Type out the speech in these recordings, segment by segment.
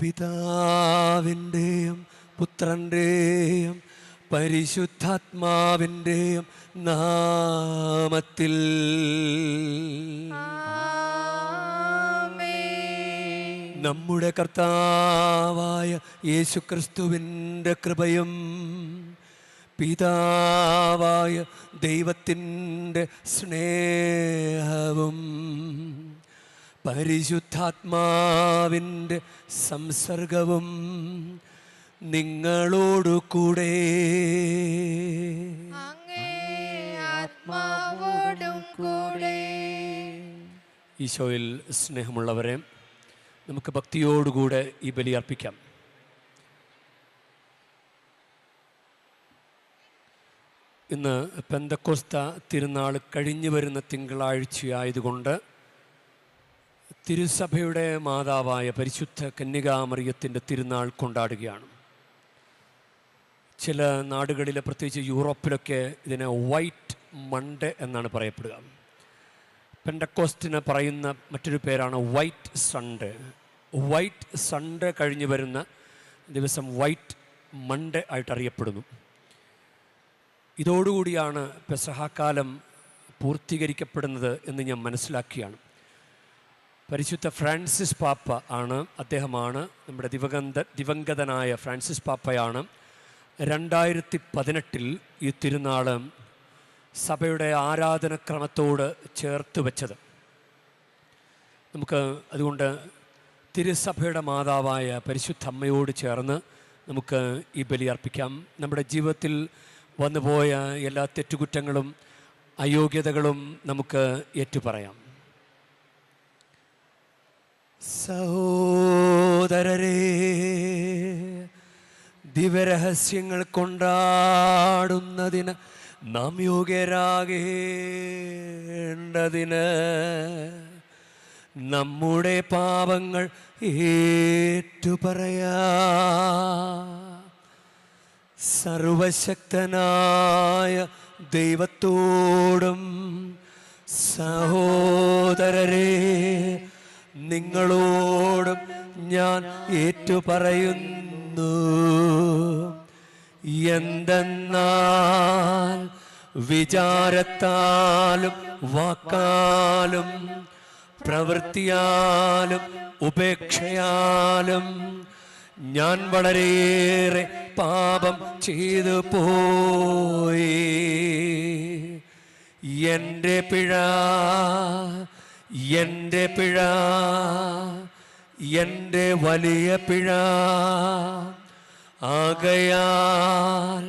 പിതാവിൻ്റെയും പുത്രൻ്റെയും പരിശുദ്ധാത്മാവിൻ്റെയും നാമത്തിൽ. നമ്മുടെ കർത്താവായ യേശുക്രിസ്തുവിൻ്റെ കൃപയും പിതാവായ ദൈവത്തിൻ്റെ സ്നേഹവും പരിശുദ്ധാത്മാവിൻ്റെ സംസർഗവും നിങ്ങളോടു കൂടെ. ഈശോയിൽ സ്നേഹമുള്ളവരെ, നമുക്ക് ഭക്തിയോടുകൂടെ ഈ ബലി അർപ്പിക്കാം. ഇന്ന് പെന്തക്കോസ്ത തിരുനാൾ കഴിഞ്ഞു വരുന്ന തിങ്കളാഴ്ചയായതുകൊണ്ട് തിരുസഭയുടെ മാതാവായ പരിശുദ്ധ കന്യകാമറിയത്തിൻ്റെ തിരുനാൾ കൊണ്ടാടുകയാണ്. ചില നാടുകളിൽ, പ്രത്യേകിച്ച് യൂറോപ്പിലൊക്കെ ഇതിനെ വൈറ്റ് മൺഡേ എന്നാണ് പറയപ്പെടുക. പെന്തക്കോസ്റ്റിന് പറയുന്ന മറ്റൊരു പേരാണ് വൈറ്റ് സൺഡേ. വൈറ്റ് സൺഡേ കഴിഞ്ഞ് വരുന്ന ദിവസം വൈറ്റ് മൺഡേ ആയിട്ട് അറിയപ്പെടുന്നു. ഇതോടുകൂടിയാണ് പെസഹാക്കാലം പൂർത്തീകരിക്കപ്പെടുന്നത് എന്ന് ഞാൻ മനസ്സിലാക്കിയാണ്. പരിശുദ്ധ ഫ്രാൻസിസ് പാപ്പ ആണ്, അദ്ദേഹമാണ് നമ്മുടെ ദിവംഗതനായ ഫ്രാൻസിസ് പാപ്പയാണ് 2018 ഈ തിരുനാൾ സഭയുടെ ആരാധനക്രമത്തോട് ചേർത്ത് വെച്ചത്. നമുക്ക് അതുകൊണ്ട് തിരുസഭയുടെ മാതാവായ പരിശുദ്ധ അമ്മയോട് ചേർന്ന് നമുക്ക് ഈ ബലി അർപ്പിക്കാം. നമ്മുടെ ജീവിതത്തിൽ വന്നുപോയ എല്ലാ തെറ്റുകുറ്റങ്ങളും അയോഗ്യതകളും നമുക്ക് ഏറ്റുപറയാം. സഹോദരരേ, ദിവ്യരഹസ്യങ്ങൾ കൊണ്ടാടുന്നതിന് നാം യോഗ്യരാകേണ്ടതിന് നമ്മുടെ പാപങ്ങൾ ഏറ്റുപറയാ. സർവശക്തനായ ദൈവത്തോടും സഹോദരരേ നിങ്ങളോടും ഞാൻ ഏറ്റുപറയുന്നു. എന്തെന്നാൽ വിചാരത്താലും വാക്കാലും പ്രവൃത്തിയാലും ഉപേക്ഷയാലും ഞാൻ വളരെയേറെ പാപം ചെയ്തു പോയി. എൻ്റെ പിഴ, എൻ്റെ പിഴ, എൻ്റെ വലിയ പിഴ. ആകയാൽ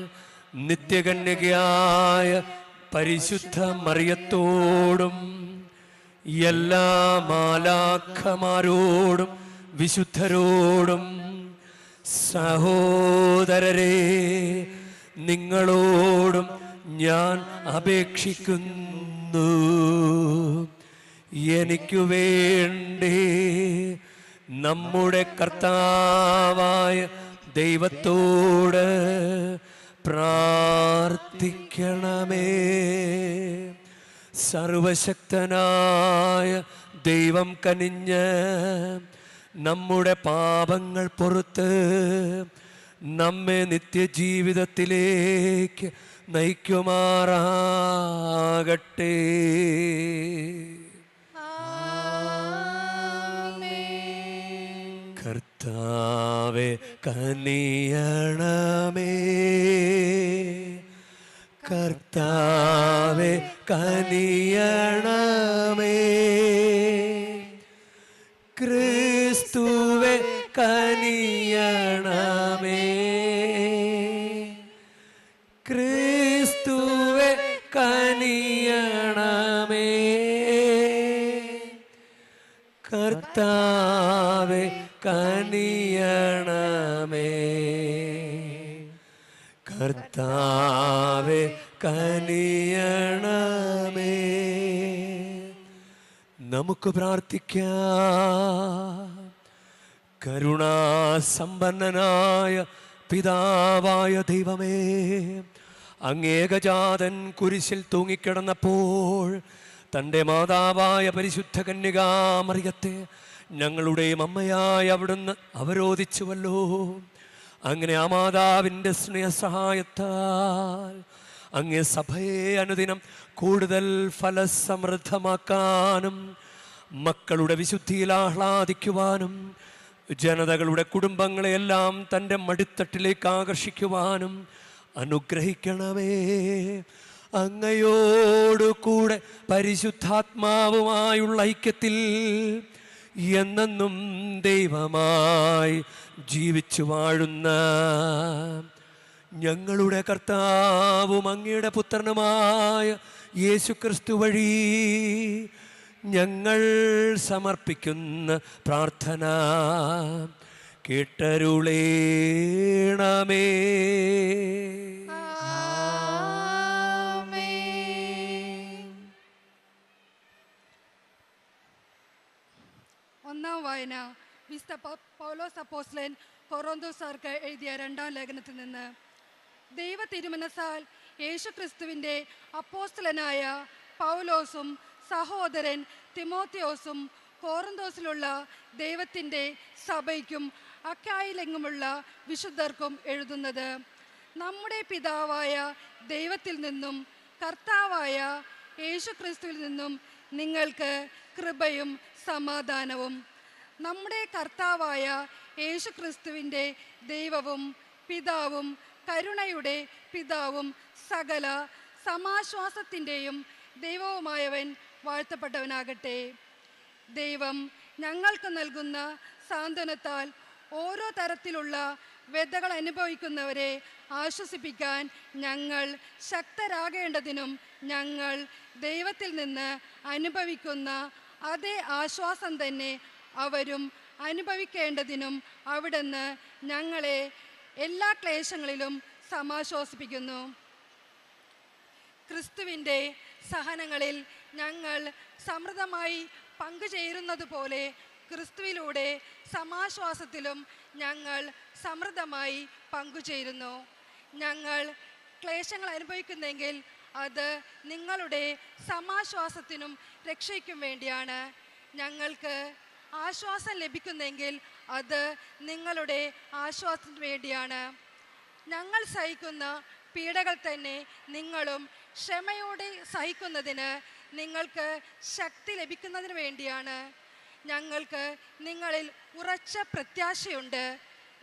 നിത്യകന്യകയായ പരിശുദ്ധ മറിയത്തോടും എല്ലാ മാലാഖമാരോടും വിശുദ്ധരോടും സഹോദരരേ നിങ്ങളോടും ഞാൻ അപേക്ഷിക്കുന്നു. എനിക്കു വേണ്ടി നമ്മുടെ കർത്താവായ ദൈവത്തോട് പ്രാർത്ഥിക്കണമേ. സർവശക്തനായ ദൈവം കനിഞ്ഞ് നമ്മുടെ പാപങ്ങൾ പൊറുത്ത് നമ്മെ നിത്യജീവിതത്തിലേക്ക് നയിക്കുമാറാകട്ടെ. കർത്താവേ കനിയണമേ, കർത്താവേ കനിയണമേ, ക്രിസ്തുവേ കനിയണമേ, ക്രിസ്തുവേ കനിയണമേ, കർത്താവേ കനിയണമേ, കർത്താവേ കനിയണമേ. നമുക്ക് പ്രാർത്ഥിക്കാം. കരുണാസമ്പന്നനായ പിതാവായ ദൈവമേ, അങ്ങേകജാതൻ കുരിശിൽ തൂങ്ങിക്കിടന്നപ്പോൾ തൻ്റെ മാതാവായ പരിശുദ്ധ കന്യകാമറിയത്തെ ഞങ്ങളുടെയും അമ്മയായ അവിടുന്ന് അവരോധിച്ചുവല്ലോ. അങ്ങനെ ആ മാതാവിൻ്റെ സ്നേഹസഹായത്താൽ അങ്ങേ സഭയെ അനുദിനം കൂടുതൽ ഫലസമൃദ്ധമാക്കാനും മക്കളുടെ വിശുദ്ധിയിൽ ആഹ്ലാദിക്കുവാനും ജനതകളുടെ കുടുംബങ്ങളെയെല്ലാം തൻ്റെ മടിത്തട്ടിലേക്ക് ആകർഷിക്കുവാനും അനുഗ്രഹിക്കണമേ. അങ്ങയോടു കൂടെ പരിശുദ്ധാത്മാവുമായുള്ള ഐക്യത്തിൽ എന്നെന്നും ദൈവമായി ജീവിച്ചു വാഴുന്ന ഞങ്ങളുടെ കർത്താവും അങ്ങയുടെ പുത്രനുമായ യേശുക്രിസ്തു വഴി ഞങ്ങൾ സമർപ്പിക്കുന്ന പ്രാർത്ഥന കേട്ടരുളേണമേ. ഒന്നാം വായന വിശുദ്ധ പൗലോസ് അപ്പോസ്തലൻ കൊറിന്തോസ്യർക്ക് എഴുതിയ 2-ാം ലേഖനത്തിൽ നിന്ന്. ദൈവ തിരുമനസ്സാൽ യേശുക്രിസ്തുവിൻ്റെ അപ്പോസ്തലനായ പൗലോസും സഹോദരൻ തിമോത്തിയോസും കൊറിന്തോസിലുള്ള ദൈവത്തിൻ്റെ സഭയ്ക്കും അക്കായിലെങ്ങുമുള്ള വിശുദ്ധർക്കും എഴുതുന്നത്. നമ്മുടെ പിതാവായ ദൈവത്തിൽ നിന്നും കർത്താവായ യേശുക്രിസ്തുവിൽ നിന്നും നിങ്ങൾക്ക് കൃപയും സമാധാനവും. നമ്മുടെ കർത്താവായ യേശുക്രിസ്തുവിൻ്റെ ദൈവവും പിതാവും കരുണയുടെ പിതാവും സകല സമാശ്വാസത്തിൻ്റെയും ദൈവവുമായവൻ വാഴ്ത്തപ്പെട്ടവനാകട്ടെ. ദൈവം ഞങ്ങൾക്ക് നൽകുന്ന സാന്ത്വനത്താൽ ഓരോ തരത്തിലുള്ള വ്യഥകൾ അനുഭവിക്കുന്നവരെ ആശ്വസിപ്പിക്കാൻ ഞങ്ങൾ ശക്തരാകേണ്ടതിനും ഞങ്ങൾ ദൈവത്തിൽ നിന്ന് അനുഭവിക്കുന്ന അതേ ആശ്വാസം തന്നെ അവരും അനുഭവിക്കേണ്ടതിനും അവിടുന്ന് ഞങ്ങളെ എല്ലാ ക്ലേശങ്ങളിലും സമാശ്വസിപ്പിക്കുന്നു. ക്രിസ്തുവിൻ്റെ സഹനങ്ങളിൽ ഞങ്ങൾ സമൃദ്ധമായി പങ്കുചേരുന്നത് പോലെ ക്രിസ്തുവിലൂടെ സമാശ്വാസത്തിലും ഞങ്ങൾ സമൃദ്ധമായി പങ്കുചേരുന്നു. ഞങ്ങൾ ക്ലേശങ്ങൾ അനുഭവിക്കുന്നെങ്കിൽ അത് നിങ്ങളുടെ സമാശ്വാസത്തിനും രക്ഷയ്ക്കും വേണ്ടിയാണ്. ഞങ്ങൾക്ക് ആശ്വാസം ലഭിക്കുന്നെങ്കിൽ അത് നിങ്ങളുടെ ആശ്വാസത്തിന് വേണ്ടിയാണ്. ഞങ്ങൾ സഹിക്കുന്ന പീഡകൾ തന്നെ നിങ്ങളും ക്ഷമയോടെ സഹിക്കുന്നതിന് നിങ്ങൾക്ക് ശക്തി ലഭിക്കുന്നതിന് വേണ്ടിയാണ്. ഞങ്ങൾക്ക് നിങ്ങളിൽ ഉറച്ച പ്രത്യാശയുണ്ട്.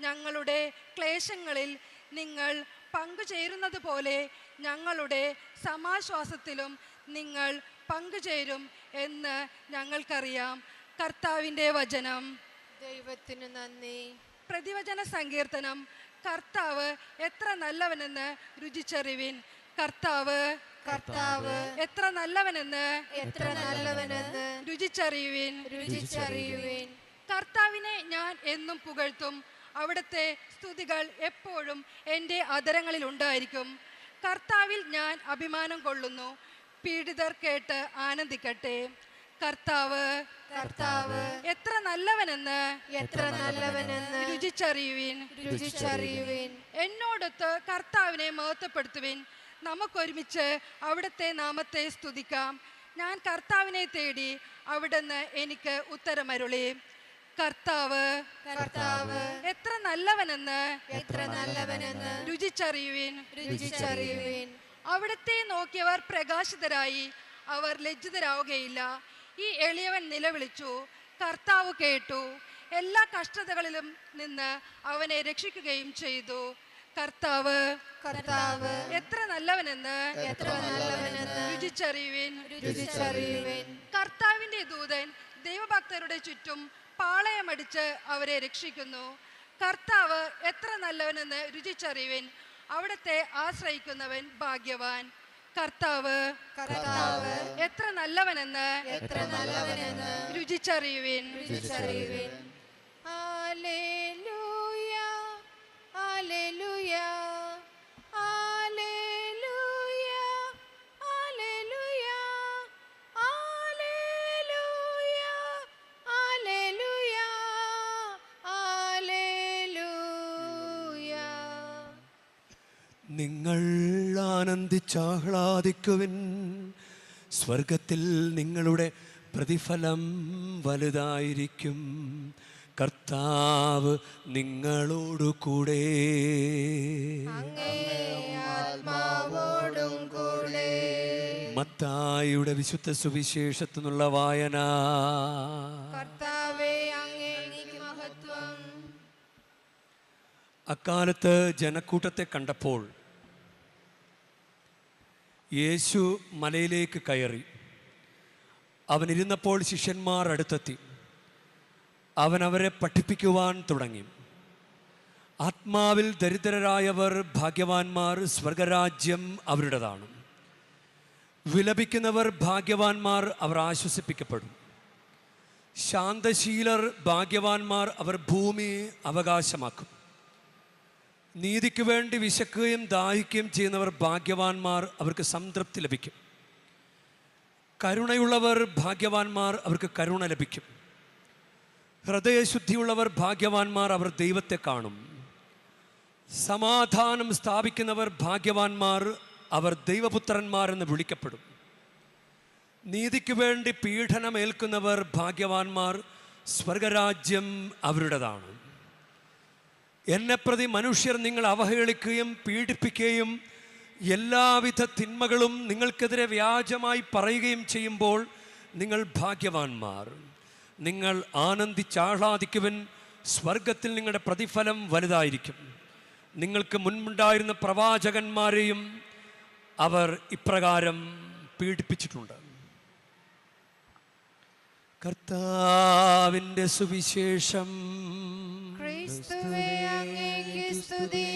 ഞങ്ങളുടെ ക്ലേശങ്ങളിൽ നിങ്ങൾ പങ്കുചേരുന്നത് പോലെ ഞങ്ങളുടെ സമാശ്വാസത്തിലും നിങ്ങൾ പങ്കുചേരും എന്ന് ഞങ്ങൾക്കറിയാം. കർത്താവിൻ്റെ വചനം. ദൈവത്തിന് നന്ദി. പ്രതിവചന സങ്കീർത്തനം. കർത്താവ് എത്ര നല്ലവനെന്ന് രുചിച്ചറിവിൻ. കർത്താവ് കർത്താവ് എത്ര നല്ലവനെന്ന് എത്ര നല്ലവനെന്ന് രുചിച്ചറിയുവിൻ. രുചിച്ചറിയുവിൻ. കർത്താവിനെ ഞാൻ എന്നും പുകഴ്ത്തും. അവിടുത്തെ സ്തുതികൾ എപ്പോഴും എൻ്റെ അധരങ്ങളിൽ ഉണ്ടായിരിക്കും. കർത്താവിൽ ഞാൻ അഭിമാനം കൊള്ളുന്നു. പീഡിതർ കേട്ട് ആനന്ദിക്കട്ടെ. കർത്താവ് കർത്താവ് എത്ര നല്ലവനെന്ന് എത്ര നല്ലവനെന്ന് രുചിച്ചറിയുവിൻ. രുചിച്ചറിയുവിൻ. എന്നോടൊത്ത് കർത്താവിനെ മഹത്വപ്പെടുത്തുവിൻ. നമുക്കൊരുമിച്ച് അവിടുത്തെ നാമത്തെ സ്തുതിക്കാം. ഞാൻ കർത്താവിനെ തേടി, അവിടുന്ന് എനിക്ക് ഉത്തരമരുളി. കർത്താവ് കർത്താവ് എത്ര നല്ലവനെന്ന് എത്ര നല്ലവനെന്ന് രുചിച്ചറിയുവിൻ. രുചിച്ചറിയുവിൻ. അവിടുത്തെ നോക്കിയവർ പ്രകാശിതരായി, അവർ ലജ്ജിതരാവുകയില്ല. ഈ എളിയവൻ നിലവിളിച്ചു, കർത്താവ് കേട്ടു. എല്ലാ കഷ്ടതകളിലും നിന്ന് അവനെ രക്ഷിക്കുകയും ചെയ്തു. കർത്താവ് കർത്താവ് എത്ര നല്ലവനെന്ന് എത്ര നല്ലവനെന്ന് രുചിച്ചറിയുവിൻ. രുചിച്ചറിയുവിൻ. കർത്താവിന്റെ ദൂതൻ ദൈവഭക്തരുടെ ചുറ്റും പാളയമടിച്ച് അവരെ രക്ഷിക്കുന്നു. കർത്താവ് എത്ര നല്ലവനെന്ന് രുചിച്ചറിയുവിൻ. അവിടുത്തെ ആശ്രയിക്കുന്നവൻ ഭാഗ്യവാൻ. കർത്താവ് കർത്താവ് എത്ര നല്ലവനെന്ന് എത്ര നല്ലവനെന്ന് രുചിച്ചറിയുവിൻ. രുചിച്ചറിയുവിൻ. ഹല്ലേലൂയ ഹല്ലേലൂയ ഹല്ലേലൂയ ഹല്ലേലൂയ ഹല്ലേലൂയ ഹല്ലേലൂയ ഹല്ലേലൂയ. നിങ്ങൾ ആനന്ദിച്ചാഹ്ലാദിക്കുവിൻ. സ്വർഗത്തിൽ നിങ്ങളുടെ പ്രതിഫലം വലുതായിരിക്കും. കർത്താവ് നിങ്ങളോടു കൂടെ. അങ്ങേ ആത്മാവോടും കൂടെ. മത്തായിയുടെ വിശുദ്ധ സുവിശേഷത്തിൽ നിന്നുള്ള വായന. കർത്താവേ, അങ്ങേക്ക് മഹത്വം. അക്കാലത്ത് ജനക്കൂട്ടത്തെ കണ്ടപ്പോൾ യേശു മലയിലേക്ക് കയറി. അവനിരുന്നപ്പോൾ ശിഷ്യന്മാർ അടുത്തെത്തി. അവൻ അവരെ പഠിപ്പിക്കുവാൻ തുടങ്ങി. ആത്മാവിൽ ദരിദ്രരായവർ ഭാഗ്യവാന്മാർ, സ്വർഗരാജ്യം അവരുടേതാണ്. വിലപിക്കുന്നവർ ഭാഗ്യവാന്മാർ, അവർ ആശ്വസിപ്പിക്കപ്പെടും. ശാന്തശീലർ ഭാഗ്യവാന്മാർ, അവർ ഭൂമി അവകാശമാക്കും. നീതിക്ക് വേണ്ടി വിശക്കുകയും ദാഹിക്കുകയും ചെയ്യുന്നവർ ഭാഗ്യവാന്മാർ, അവർക്ക് സംതൃപ്തി ലഭിക്കും. കരുണയുള്ളവർ ഭാഗ്യവാന്മാർ, അവർക്ക് കരുണ ലഭിക്കും. ഹൃദയശുദ്ധിയുള്ളവർ ഭാഗ്യവാന്മാർ, അവർ ദൈവത്തെ കാണും. സമാധാനം സ്ഥാപിക്കുന്നവർ ഭാഗ്യവാന്മാർ, അവർ ദൈവപുത്രന്മാരെന്ന് വിളിക്കപ്പെടും. നീതിക്ക് വേണ്ടി പീഡനമേൽക്കുന്നവർ ഭാഗ്യവാന്മാർ, സ്വർഗരാജ്യം അവരുടേതാണ്. എന്നെപ്രതി മനുഷ്യർ നിങ്ങൾ അവഹേളിക്കുകയും പീഡിപ്പിക്കുകയും എല്ലാവിധ തിന്മകളും നിങ്ങൾക്കെതിരെ വ്യാജമായി പറയുകയും ചെയ്യുമ്പോൾ നിങ്ങൾ ഭാഗ്യവാന്മാർ. നിങ്ങൾ ആനന്ദിച്ചാഹ്ലാദിക്കുവിൻ, സ്വർഗത്തിൽ നിങ്ങളുടെ പ്രതിഫലം വലുതായിരിക്കും. നിങ്ങൾക്ക് മുൻപുണ്ടായിരുന്ന പ്രവാചകന്മാരെയും അവർ ഇപ്രകാരം പീഡിപ്പിച്ചിട്ടുണ്ട്. കർത്താവിൻ്റെ സുവിശേഷം. ക്രിസ്തുവേ, അങ്ങേക്ക് സ്തുതി.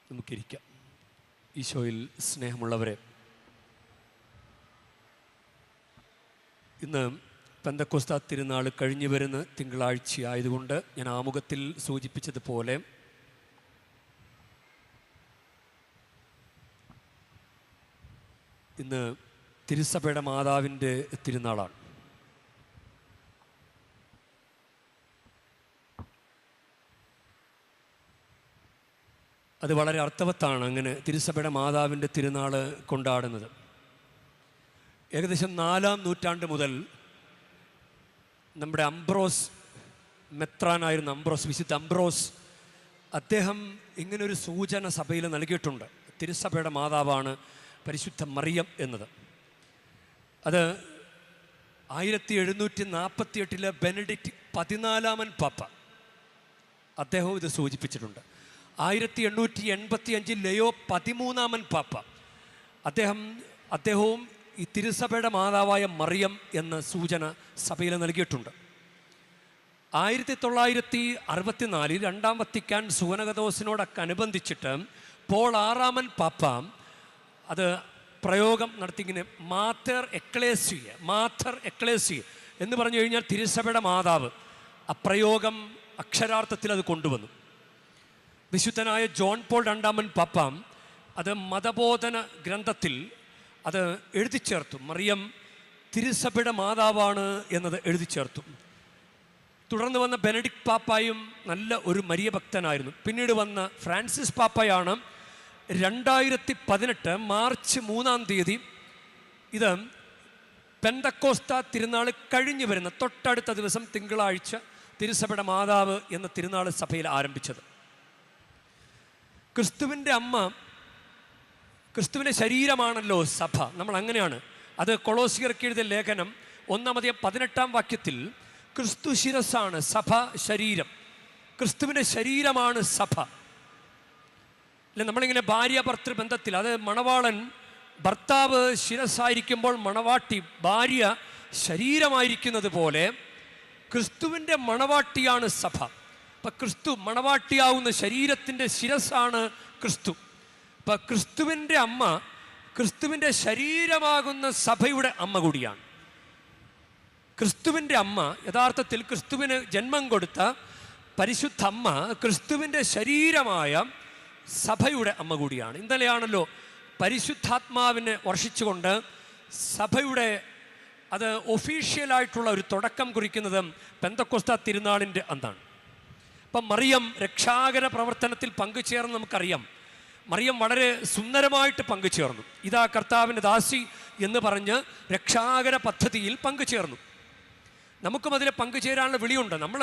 നമുക്കിരിക്കാം. ഈശോയിൽ സ്നേഹമുള്ളവരെ, ഇന്ന് പെന്തക്കോസ്താ തിരുനാൾ കഴിഞ്ഞു വരുന്ന തിങ്കളാഴ്ചയായതുകൊണ്ട് ഞാൻ ആമുഖത്തിൽ സൂചിപ്പിച്ചതുപോലെ ഇന്ന് തിരുസഭയുടെ മാതാവിൻ്റെ തിരുനാളാണ്. അത് വളരെ അർത്ഥവത്താണ് അങ്ങനെ തിരുസഭയുടെ മാതാവിൻ്റെ തിരുനാൾ കൊണ്ടാടുന്നത്. ഏകദേശം 4-ാം നൂറ്റാണ്ട് മുതൽ നമ്മുടെ അംബ്രോസ്, മെത്രാനായിരുന്ന അംബ്രോസ്, വിശുദ്ധ അംബ്രോസ്, അദ്ദേഹം ഇങ്ങനൊരു സൂചന സഭയിൽ നൽകിയിട്ടുണ്ട്. തിരുസഭയുടെ മാതാവാണ് പരിശുദ്ധ മറിയം എന്നത്. അത് 1748 ബെനഡിക്റ്റ് 14-ാമൻ പാപ്പ അദ്ദേഹവും ഇത് സൂചിപ്പിച്ചിട്ടുണ്ട്. 1885 ലയോ 13-ാമൻ പാപ്പ അദ്ദേഹവും ഈ തിരുസഭയുടെ മാതാവായ മറിയം എന്ന സൂചന സഭയിൽ നൽകിയിട്ടുണ്ട്. 1964 2-ാം വത്തിക്കാൻ സൂനകദോസിനോടൊക്കെ അനുബന്ധിച്ചിട്ട് പോൾ 6-ാമൻ പാപ്പ അത് പ്രയോഗം നടത്തി. ഇങ്ങനെ മാതർ എക്ലേസിയ എന്ന് പറഞ്ഞു കഴിഞ്ഞാൽ തിരുസഭയുടെ മാതാവ്. ആ പ്രയോഗം അക്ഷരാർത്ഥത്തിൽ അത് കൊണ്ടുവന്നു. വിശുദ്ധനായ ജോൺ പോൾ 2-ാമൻ പാപ്പ അത് മതബോധന ഗ്രന്ഥത്തിൽ അത് എഴുതി ചേർത്തു. മറിയം തിരുസഭയുടെ മാതാവാണ് എന്നത് എഴുതി ചേർത്തു. തുടർന്ന് വന്ന ബെനഡിക്റ്റ് പാപ്പായും നല്ല ഒരു മരിയ ഭക്തനായിരുന്നു. പിന്നീട് വന്ന ഫ്രാൻസിസ് പാപ്പയാണ് 2018 മാർച്ച് 3-ാം തീയതി ഇത് പെന്തക്കോസ്താ തിരുനാൾ കഴിഞ്ഞു വരുന്ന തൊട്ടടുത്ത ദിവസം തിങ്കളാഴ്ച തിരുസഭയുടെ മാതാവ് എന്ന തിരുനാൾ സഭയിൽ ആരംഭിച്ചത്. ക്രിസ്തുവിൻ്റെ അമ്മ, ക്രിസ്തുവിൻ്റെ ശരീരമാണല്ലോ സഭ. നമ്മൾ അങ്ങനെയാണ്. അത് കൊളോസിയർക്ക് എഴുതിയ ലേഖനം 1-18 വാക്യത്തിൽ ക്രിസ്തു ശിരസ്സാണ്, സഭ ശരീരം. ക്രിസ്തുവിൻ്റെ ശരീരമാണ് സഭ. അല്ലെ, നമ്മളിങ്ങനെ ഭാര്യ ഭർത്തൃ ബന്ധത്തിൽ, അത് മണവാളൻ ഭർത്താവ് ശിരസ്സായിരിക്കുമ്പോൾ മണവാട്ടി ഭാര്യ ശരീരമായിരിക്കുന്നത് പോലെ ക്രിസ്തുവിൻ്റെ മണവാട്ടിയാണ് സഭ. അപ്പം ക്രിസ്തു മണവാട്ടിയാവുന്ന ശരീരത്തിൻ്റെ ശിരസ്സാണ് ക്രിസ്തു. അപ്പം ക്രിസ്തുവിൻ്റെ അമ്മ ക്രിസ്തുവിൻ്റെ ശരീരമാകുന്ന സഭയുടെ അമ്മ കൂടിയാണ്. ക്രിസ്തുവിൻ്റെ അമ്മ യഥാർത്ഥത്തിൽ ക്രിസ്തുവിന് ജന്മം കൊടുത്ത പരിശുദ്ധ അമ്മ ക്രിസ്തുവിൻ്റെ ശരീരമായ സഭയുടെ അമ്മ കൂടിയാണ്. ഇന്നലെയാണല്ലോ പരിശുദ്ധാത്മാവിനെ വർഷിച്ചുകൊണ്ട് സഭയുടെ അത് ഒഫീഷ്യലായിട്ടുള്ള ഒരു തുടക്കം കുറിക്കുന്നത് പെന്തക്കോസ്താ തിരുനാളിൻ്റെ അന്നാണ്. അപ്പം മറിയം രക്ഷാകര പ്രവർത്തനത്തിൽ പങ്കുചേർന്ന് നമുക്കറിയാം. മറിയം വളരെ സുന്ദരമായിട്ട് പങ്കുചേർന്നു. ഇതാ കർത്താവിൻ്റെ ദാസി, എന്ന് പറഞ്ഞ് രക്ഷാകര പദ്ധതിയിൽ പങ്കുചേർന്നു. നമുക്കും അതിൽ പങ്കുചേരാനുള്ള വിളിയുണ്ട്. നമ്മൾ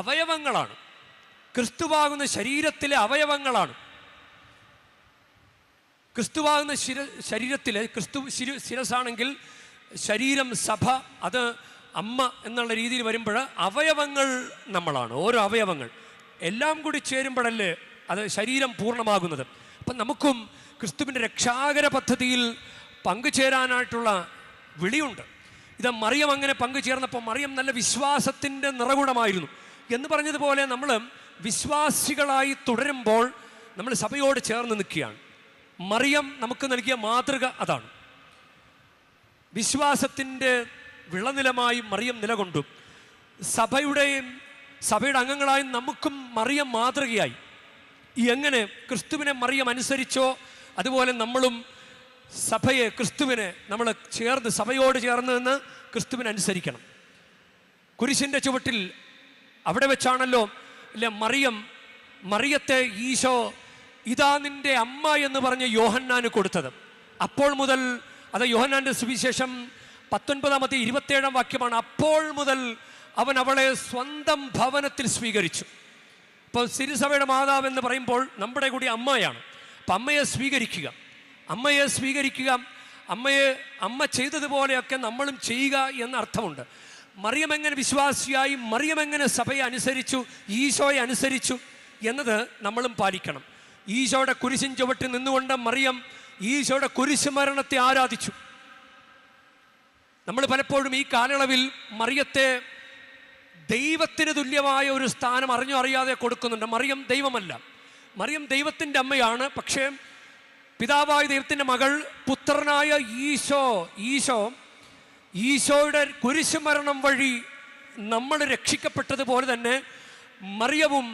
അവയവങ്ങളാണ്, ക്രിസ്തുവാകുന്ന ശരീരത്തിലെ അവയവങ്ങളാണ്. ക്രിസ്തുവാകുന്ന ശരീരത്തിലെ ക്രിസ്തു ശിരസാണെങ്കിൽ ശരീരം സഭ, അത് അമ്മ എന്നുള്ള രീതിയിൽ വരുമ്പോൾ അവയവങ്ങൾ നമ്മളാണ്. ഓരോ അവയവങ്ങൾ എല്ലാം കൂടി ചേരുമ്പോഴല്ലേ അത് ശരീരം പൂർണ്ണമാകുന്നത്. അപ്പം നമുക്കും ക്രിസ്തുവിൻ്റെ രക്ഷാകര പദ്ധതിയിൽ പങ്കുചേരാനായിട്ടുള്ള വിളിയുണ്ട്. ഇത് മറിയം അങ്ങനെ പങ്കുചേർന്നപ്പോൾ മറിയം നല്ല വിശ്വാസത്തിൻ്റെ നിറകുടമായിരുന്നു എന്ന് പറഞ്ഞതുപോലെ നമ്മൾ വിശ്വാസികളായി തുടരുമ്പോൾ നമ്മൾ സഭയോട് ചേർന്ന് നിൽക്കുകയാണ്. മറിയം നമുക്ക് നൽകിയ മാതൃക അതാണ്. വിശ്വാസത്തിൻ്റെ വിളനിലമായി മറിയം നിലകൊണ്ടു. സഭയുടെ അംഗങ്ങളായി നമുക്കും മറിയം മാതൃകയായി. എങ്ങനെ ക്രിസ്തുവിനെ മറിയം അനുസരിച്ചോ അതുപോലെ നമ്മളും സഭയെ, ക്രിസ്തുവിനെ നമ്മൾ ചേർന്ന് സഭയോട് ചേർന്ന് നിന്ന് ക്രിസ്തുവിനെ അനുസരിക്കണം. കുരിശിൻ്റെ ചുവട്ടിൽ അവിടെ വെച്ചാണല്ലോ മറിയത്തെ ഈശോ ഇതാ നിന്റെ അമ്മ എന്ന് പറഞ്ഞ് യോഹന്നാന് കൊടുത്തത്. അപ്പോൾ മുതൽ, അത് യോഹന്നാൻ്റെ സുവിശേഷം 19-27 വാക്യമാണ്. അപ്പോൾ മുതൽ അവൻ അവളെ സ്വന്തം ഭവനത്തിൽ സ്വീകരിച്ചു. ഇപ്പോൾ സിരിസഭയുടെ മാതാവ് എന്ന് പറയുമ്പോൾ നമ്മുടെ കൂടി അമ്മയാണ്. അപ്പം അമ്മയെ സ്വീകരിക്കുക, അമ്മ ചെയ്തതുപോലെയൊക്കെ നമ്മളും ചെയ്യുക എന്ന അർത്ഥമുണ്ട്. മറിയം എങ്ങനെ വിശ്വാസിയായി, മറിയം എങ്ങനെ സഭയെ അനുസരിച്ചു, ഈശോയെ അനുസരിച്ചു എന്നത് നമ്മളും പാലിക്കണം. ഈശോയുടെ കുരിശിൻ ചുവട്ടിൽ നിന്നുകൊണ്ട് മറിയം ഈശോയുടെ കുരിശ് മരണത്തെ ആരാധിച്ചു. നമ്മൾ പലപ്പോഴും ഈ കാലയളവിൽ മറിയത്തെ ദൈവത്തിന് തുല്യമായ ഒരു സ്ഥാനം അറിഞ്ഞോ അറിയാതെ കൊടുക്കുന്നുണ്ട്. മറിയം ദൈവമല്ല, മറിയം ദൈവത്തിൻ്റെ അമ്മയാണ്. പക്ഷേ പിതാവായ ദൈവത്തിൻ്റെ മകൾ, പുത്രനായ ഈശോയുടെ കുരിശ് മരണം വഴി നമ്മൾ രക്ഷിക്കപ്പെട്ടതുപോലെ തന്നെ മറിയവും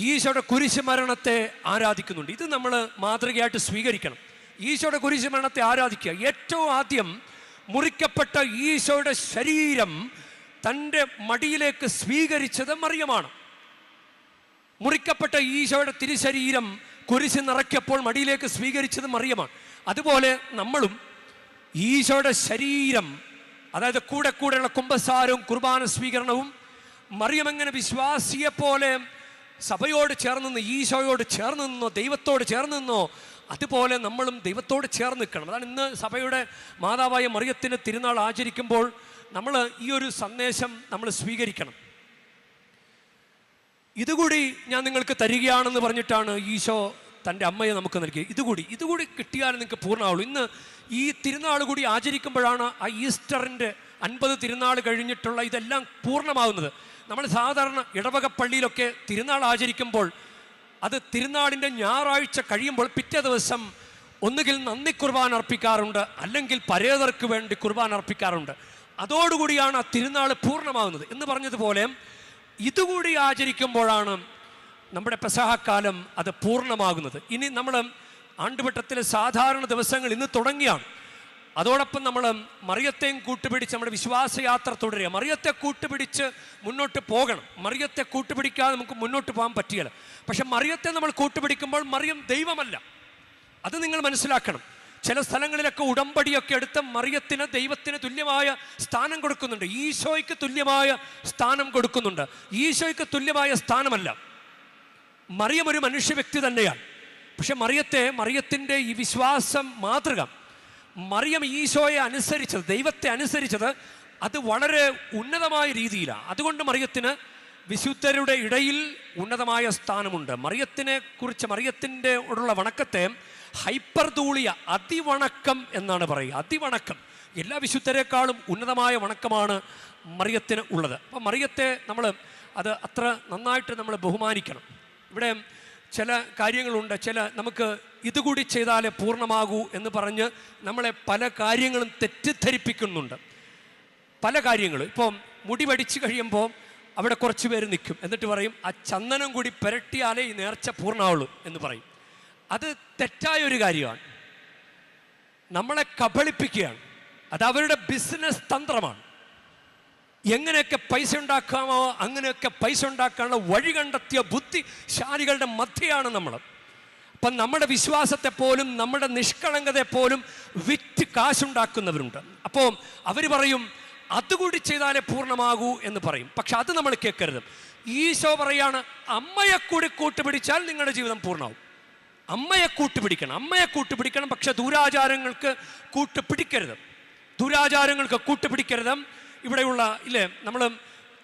ഈശോയുടെ കുരിശ് മരണത്തെ ആരാധിക്കുന്നുണ്ട്. ഇത് നമ്മൾ മാതൃകയായിട്ട് സ്വീകരിക്കണം. ഈശോയുടെ കുരിശ് മരണത്തെ ആരാധിക്കുക. ഏറ്റവും ആദ്യം മുറിക്കപ്പെട്ട ഈശോയുടെ ശരീരം തൻ്റെ മടിയിലേക്ക് സ്വീകരിച്ചത് മറിയമാണ്. മുറിക്കപ്പെട്ട ഈശോയുടെ തിരുശരീരം കുരിശ് നിറയ്ക്കപ്പോൾ മടിയിലേക്ക് സ്വീകരിച്ചത് മറിയമാണ്. അതുപോലെ നമ്മളും ഈശോയുടെ ശരീരം, അതായത് കൂടെയുള്ള കുമ്പസാരവും കുർബാന സ്വീകരണവും മറിയം എങ്ങനെ വിശ്വാസിയെപ്പോലെ സഭയോട് ചേർന്ന് നിന്ന്, ഈശോയോട് ചേർന്ന് നിന്നോ, ദൈവത്തോട് ചേർന്ന് നിന്നോ, അതുപോലെ നമ്മളും ദൈവത്തോട് ചേർന്ന് നിൽക്കണം. അതാണ് ഇന്ന് സഭയുടെ മാതാവായ മറിയത്തിൻ്റെ തിരുനാൾ ആചരിക്കുമ്പോൾ നമ്മൾ ഈ ഒരു സന്ദേശം നമ്മൾ സ്വീകരിക്കണം. ഇതുകൂടി ഞാൻ നിങ്ങൾക്ക് തരികയാണെന്ന് പറഞ്ഞിട്ടാണ് ഈശോ തൻ്റെ അമ്മയെ നമുക്ക് നൽകിയത്. ഇതുകൂടി കിട്ടിയാലും നിങ്ങൾക്ക് പൂർണ്ണമാവുള്ളൂ. ഇന്ന് ഈ തിരുനാൾ കൂടി ആചരിക്കുമ്പോഴാണ് ആ ഈസ്റ്ററിൻ്റെ 50 തിരുനാൾ കഴിഞ്ഞിട്ടുള്ള ഇതെല്ലാം പൂർണ്ണമാകുന്നത്. നമ്മൾ സാധാരണ ഇടവക പള്ളിയിലൊക്കെ തിരുനാൾ ആചരിക്കുമ്പോൾ അത് തിരുനാളിൻ്റെ ഞായറാഴ്ച കഴിയുമ്പോൾ പിറ്റേ ദിവസം ഒന്നുകിൽ നന്ദി കുർബാന അർപ്പിക്കാറുണ്ട്, അല്ലെങ്കിൽ പരേതർക്ക് വേണ്ടി കുർബാന അർപ്പിക്കാറുണ്ട്. അതോടുകൂടിയാണ് ആ തിരുനാൾ പൂർണ്ണമാകുന്നത്. എന്ന് പറഞ്ഞതുപോലെ ഇതുകൂടി ആചരിക്കുമ്പോഴാണ് നമ്മുടെ പെസഹക്കാലം അത് പൂർണ്ണമാകുന്നത്. ഇനി നമ്മൾ ആണ്ടുവട്ടത്തിലെ സാധാരണ ദിവസങ്ങൾ ഇന്ന് തുടങ്ങിയാണ്. അതോടൊപ്പം നമ്മൾ മറിയത്തെയും കൂട്ടുപിടിച്ച് നമ്മുടെ വിശ്വാസയാത്ര തുടരുക. മറിയത്തെ കൂട്ടുപിടിച്ച് മുന്നോട്ട് പോകണം. മറിയത്തെ കൂട്ടുപിടിക്കാതെ നമുക്ക് മുന്നോട്ട് പോകാൻ പറ്റിയല്ല. പക്ഷെ മറിയത്തെ നമ്മൾ കൂട്ടുപിടിക്കുമ്പോൾ മറിയം ദൈവമല്ല, അത് നിങ്ങൾ മനസ്സിലാക്കണം. ചില സ്ഥലങ്ങളിലൊക്കെ ഉടമ്പടിയൊക്കെ എടുത്ത് മറിയത്തിന് ദൈവത്തിന് തുല്യമായ സ്ഥാനം കൊടുക്കുന്നുണ്ട്, ഈശോയ്ക്ക് തുല്യമായ സ്ഥാനം കൊടുക്കുന്നുണ്ട്. ഈശോയ്ക്ക് തുല്യമായ സ്ഥാനമല്ല. മറിയം ഒരു മനുഷ്യ വ്യക്തി തന്നെയാണ്. പക്ഷെ മറിയത്തിൻ്റെ ഈ വിശ്വാസം മാതൃക, മറിയം ഈശോയെ അനുസരിച്ചത്, ദൈവത്തെ അനുസരിച്ചത് അത് വളരെ ഉന്നതമായ രീതിയിലാണ്. അതുകൊണ്ട് മറിയത്തിന് വിശുദ്ധരുടെ ഇടയിൽ ഉന്നതമായ സ്ഥാനമുണ്ട്. മറിയത്തിൻ്റെ ഉള്ള വണക്കത്തെ ഹൈപ്പർധൂളിയ, അതിവണക്കം എന്നാണ് പറയുക. അതിവണക്കം, എല്ലാ വിശുദ്ധരെക്കാളും ഉന്നതമായ വണക്കമാണ് മറിയത്തിന് ഉള്ളത്. അപ്പം മറിയത്തെ നമ്മൾ അത് അത്ര നന്നായിട്ട് നമ്മൾ ബഹുമാനിക്കണം. ഇവിടെ ചില കാര്യങ്ങളുണ്ട്, നമുക്ക് ഇതുകൂടി ചെയ്താലേ പൂർണ്ണമാകൂ എന്ന് പറഞ്ഞ് നമ്മളെ പല കാര്യങ്ങളും തെറ്റിദ്ധരിപ്പിക്കുന്നുണ്ട്. പല കാര്യങ്ങളും ഇപ്പം മുടി വടിച്ച് കഴിയുമ്പോൾ അവിടെ കുറച്ച് പേര് നിൽക്കും, എന്നിട്ട് പറയും ആ ചന്ദനം കൂടി പുരട്ടിയാലേ ഈ നേർച്ച പൂർണ്ണമാവുള്ളൂ എന്ന് പറയും. അത് തെറ്റായൊരു കാര്യമാണ്, നമ്മളെ കബളിപ്പിക്കുകയാണ്. അത് അവരുടെ ബിസിനസ് തന്ത്രമാണ്. എങ്ങനെയൊക്കെ പൈസ ഉണ്ടാക്കാമോ അങ്ങനെയൊക്കെ പൈസ ഉണ്ടാക്കാനുള്ള വഴി കണ്ടെത്തിയ ബുദ്ധിശാലികളുടെ മധ്യയാണ് നമ്മൾ. അപ്പം നമ്മുടെ വിശ്വാസത്തെ പോലും നമ്മുടെ നിഷ്കളങ്കതയെ പോലും വിറ്റ് കാശുണ്ടാക്കുന്നവരുണ്ട്. അപ്പോൾ അവർ പറയും അതുകൂടി ചെയ്താലേ പൂർണ്ണമാകൂ എന്ന് പറയും. പക്ഷെ അത് നമ്മൾ കേൾക്കരുത്. ഈശോ പറയാണ് അമ്മയെ കൂടി കൂട്ടുപിടിച്ചാൽ നിങ്ങളുടെ ജീവിതം പൂർണ്ണമാവും. അമ്മയെ കൂട്ടുപിടിക്കണം. പക്ഷെ ദുരാചാരങ്ങൾക്ക് കൂട്ടുപിടിക്കരുത്. ഇവിടെയുള്ള ഇല്ലേ, നമ്മൾ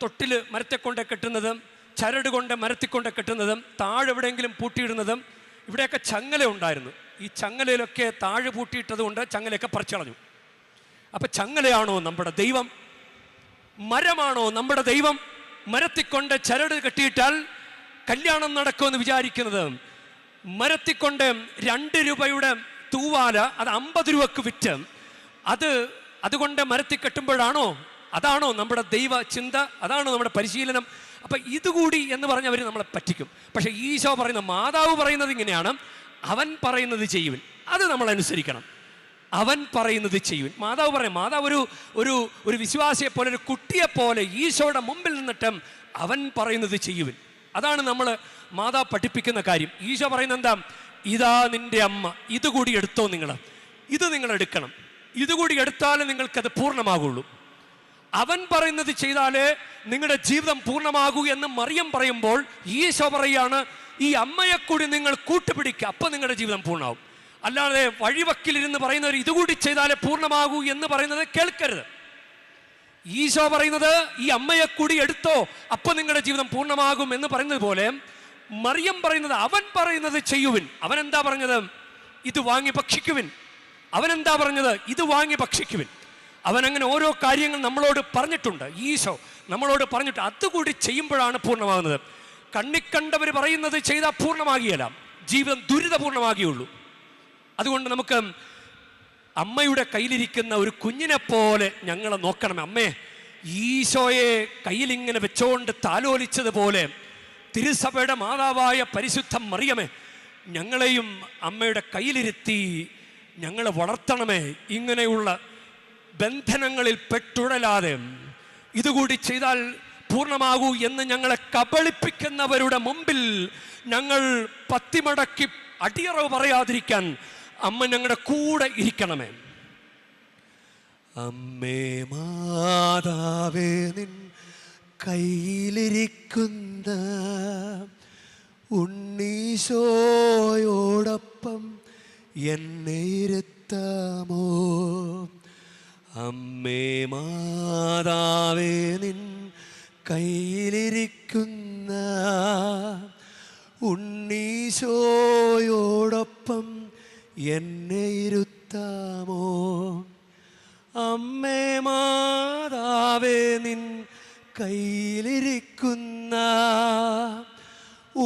തൊട്ടിൽ മരത്തെ കൊണ്ട് കെട്ടുന്നതും ചരട് കൊണ്ട് മരത്തിൽ കൊണ്ട് കെട്ടുന്നതും താഴെ എവിടെയെങ്കിലും പൂട്ടിയിടുന്നതും, ഇവിടെയൊക്കെ ചങ്ങല ഉണ്ടായിരുന്നു. ഈ ചങ്ങലയിലൊക്കെ താഴെ പൂട്ടിയിട്ടത് കൊണ്ട് ചങ്ങലയൊക്കെ പറിച്ചളഞ്ഞു. അപ്പം ചങ്ങലയാണോ നമ്മുടെ ദൈവം? മരമാണോ നമ്മുടെ ദൈവം? മരത്തിൽ കൊണ്ട് ചരട് കെട്ടിയിട്ടാൽ കല്യാണം നടക്കുമെന്ന് വിചാരിക്കുന്നത്, മരത്തിൽ കൊണ്ട് 2 രൂപയുടെ തൂവാല അത് 50 രൂപക്ക് വിറ്റ് അതുകൊണ്ട് മരത്തിൽ കെട്ടുമ്പോഴാണോ? അതാണോ നമ്മുടെ ദൈവ ചിന്ത? അതാണോ നമ്മുടെ പരിശീലനം? അപ്പം ഇതുകൂടി എന്ന് പറഞ്ഞ് അവർ നമ്മളെ പറ്റിക്കും. പക്ഷെ ഈശോ പറയുന്ന, മാതാവ് പറയുന്നത് ഇങ്ങനെയാണ്, അവൻ പറയുന്നത് ചെയ്യുവിൻ. അത് നമ്മൾ അനുസരിക്കണം. അവൻ പറയുന്നത് ചെയ്യുവിൻ. മാതാവ് പറയും, മാതാവ് ഒരു വിശ്വാസിയെ പോലെ, ഒരു കുട്ടിയെ പോലെ ഈശോയുടെ മുമ്പിൽ നിന്നിട്ട് അവൻ പറയുന്നത് ചെയ്യുവിൻ. അതാണ് നമ്മൾ മാതാവ് പഠിപ്പിക്കുന്ന കാര്യം. ഈശോ പറയുന്നത് എന്താ? ഇതാ നിന്റെ അമ്മ, ഇതുകൂടി എടുത്തോ ഇത് നിങ്ങൾ എടുക്കണം. ഇതുകൂടി എടുത്താലേ നിങ്ങൾക്കത് പൂർണ്ണമാകുള്ളൂ. അവൻ പറയുന്നത് ചെയ്താലേ നിങ്ങളുടെ ജീവിതം പൂർണ്ണമാകൂ എന്ന് മറിയം പറയുമ്പോൾ ഈശോ പറയാണ്, ഈ അമ്മയെ കൂടി നിങ്ങൾ കൂട്ടുപിടിക്കുക, അപ്പം നിങ്ങളുടെ ജീവിതം പൂർണ്ണമാവും. അല്ലാതെ വഴിവക്കിലിരുന്ന് പറയുന്നവർ ഇതുകൂടി ചെയ്താലേ പൂർണ്ണമാകൂ എന്ന് പറയുന്നത് കേൾക്കരുത്. ഈശോ പറയുന്നത് ഈ അമ്മയെ കൂടി എടുത്തോ, അപ്പം നിങ്ങളുടെ ജീവിതം പൂർണ്ണമാകും എന്ന് പറയുന്നത് പോലെ മറിയം പറയുന്നത് അവൻ പറയുന്നത് ചെയ്യുവിൻ. അവൻ എന്താ പറഞ്ഞത്? ഇത് വാങ്ങി ഭക്ഷിക്കുവിൻ. അവനെന്താ പറഞ്ഞത്? ഇത് വാങ്ങി ഭക്ഷിക്കുവിൻ. അവനങ്ങനെ ഓരോ കാര്യങ്ങൾ നമ്മളോട് പറഞ്ഞിട്ടുണ്ട്. ഈശോ നമ്മളോട് പറഞ്ഞിട്ട് അതുകൂടി ചെയ്യുമ്പോഴാണ് പൂർണ്ണമാകുന്നത്. കണ്ണിക്കണ്ടവർ പറയുന്നത് ചെയ്താൽ പൂർണ്ണമാകിയല്ല, ജീവിതം ദുരിതപൂർണ്ണമാകിയുള്ളൂ. അതുകൊണ്ട് നമുക്ക് അമ്മയുടെ കയ്യിലിരിക്കുന്ന ഒരു കുഞ്ഞിനെ പോലെ ഞങ്ങളെ നോക്കണമേ. അമ്മേ, ഈശോയെ കയ്യിലിങ്ങനെ വെച്ചോണ്ട് താലോലിച്ചതുപോലെ തിരുസഭയുടെ മാതാവായ പരിശുദ്ധ മറിയമേ, ഞങ്ങളെയും അമ്മയുടെ കയ്യിലിരുത്തി ഞങ്ങളെ വളർത്തണമേ. ഇങ്ങനെയുള്ള ബന്ധനങ്ങളിൽ പെട്ടുഴലാതെ ഇതുകൂടി ചെയ്താൽ പൂർണ്ണമാകൂ എന്ന് ഞങ്ങളെ കബളിപ്പിക്കുന്നവരുടെ മുമ്പിൽ ഞങ്ങൾ പത്തിമടക്കി അടിയറവ് പറയാതിരിക്കാൻ അമ്മ ഞങ്ങളുടെ കൂടെ ഇരിക്കണമേ. അമ്മേ മാതാവേ, നിൻ കയ്യിലിരിക്കുന്ന ഉണ്ണീശോയോടൊപ്പം എന്നെ ഇരുത്താമോ? അമ്മേ മാതാവേ, നിൻ കയ്യിലിരിക്കുന്ന ഉണ്ണീശോയോടൊപ്പം എന്നെ ഇരുത്താമോ? അമ്മേ മാതാവേ, നിൻ കയ്യിലിരിക്കുന്ന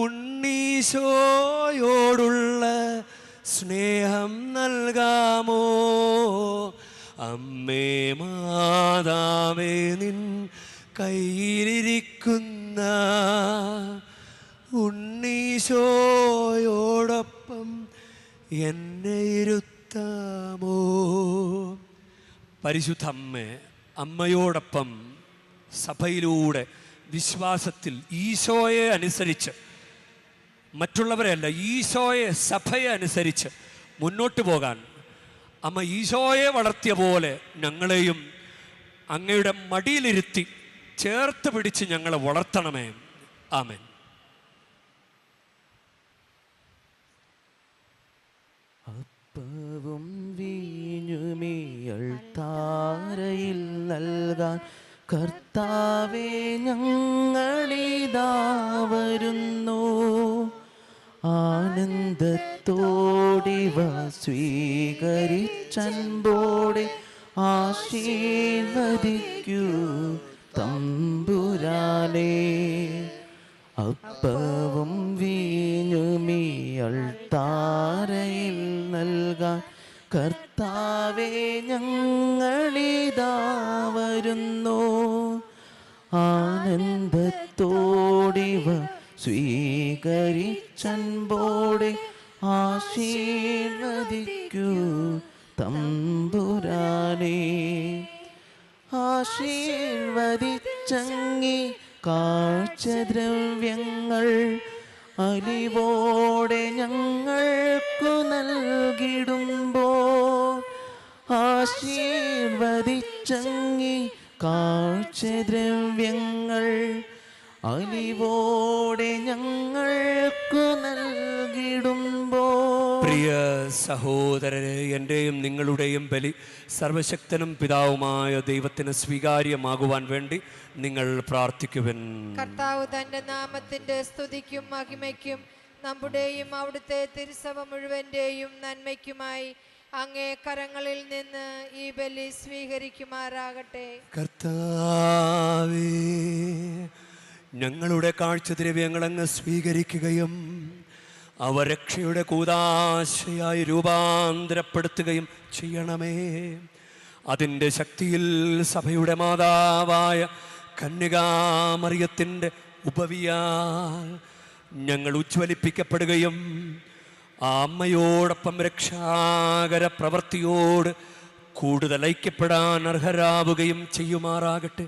ഉണ്ണീശോയോടുള്ള സ്നേഹം നൽകാമോ? അമ്മേ മാതാവേ, നിൻ കയ്യിലിരിക്കുന്ന ഉണ്ണീശോയോടൊപ്പം എന്നെ ഇരുത്താമോ? പരിശുദ്ധ അമ്മയോടൊപ്പം സഭയിലൂടെ വിശ്വാസത്തിൽ ഈശോയെ അനുസരിച്ച്, മറ്റുള്ളവരെയല്ല, ഈശോയെ സഭയെ അനുസരിച്ച് മുന്നോട്ട് പോകാൻ അമ്മ ഈശോയെ വളർത്തിയ പോലെ ഞങ്ങളെയും അങ്ങയുടെ മടിയിലിരുത്തി ചേർത്ത് പിടിച്ച് ഞങ്ങളെ വളർത്തണമേ. ആമേൻ. അപ്പവും വീഞ്ഞുമിയൾ താരയിൽ നൽകാൻ കർത്താവേ ഞങ്ങളിതാ വരുന്നു. ആനന്ദത്തോടിവ സ്വീകരിച്ചൻപോടെ ആശീർവദിക്കൂ തമ്പുരാനേ. അപ്പവും വീഞ്ഞുമിയൾ താരയിൽ നൽകാൻ കർത്താവേ ഞങ്ങളിതാ വരുന്നു. ആനന്ദത്തോടിവ സ്വീകരിച്ചൻപോടെ ആശീർവദിക്കൂ തമ്പുരാനേ. ആശീർവദിച്ചങ്ങി കാഴ്ചദ്രവ്യങ്ങൾ അലിവോടെ ഞങ്ങൾക്കു നൽകിടുമ്പോൾ ആശീർവദിച്ചങ്ങി കാഴ്ചദ്രവ്യങ്ങൾ അലിവോടെ ഞങ്ങൾക്കു നൽകിടുമ്പോൾ. പ്രിയ സഹോദരരെ, എൻ്റെയും നിങ്ങളുടെയും ബലി സർവശക്തനും പിതാവുമായ ദൈവത്തിന് സ്വീകാര്യമാകുവാൻ വേണ്ടി നിങ്ങൾ പ്രാർത്ഥിക്കുവൻ. കർത്താവ് തന്റെ നാമത്തിന്റെ സ്തുതിക്കും മഹിമയ്ക്കും നമ്മുടെയും അവിടുത്തെ തിരുസഭ മുഴുവന്റെയും നന്മയ്ക്കുമായി അങ്ങേ കരങ്ങളിൽ നിന്ന് ഈ ബലി സ്വീകരിക്കുമാറാകട്ടെ. കർത്താവേ, ഞങ്ങളുടെ കാഴ്ചദ്രവ്യങ്ങൾ അങ്ങ് സ്വീകരിക്കുകയും അവ രക്ഷയുടെ കൂദാശയായി രൂപാന്തരപ്പെടുത്തുകയും ചെയ്യണമേ. അതിൻ്റെ ശക്തിയിൽ സഭയുടെ മാതാവായ കന്യകാമറിയത്തിൻ്റെ ഉപവിയാൽ ഞങ്ങൾ ഉജ്ജ്വലിപ്പിക്കപ്പെടുകയും ആ അമ്മയോടൊപ്പം രക്ഷാകര പ്രവൃത്തിയോട് കൂടുതൽ ഐക്യപ്പെടാൻ അർഹരാവുകയും ചെയ്യുമാറാകട്ടെ.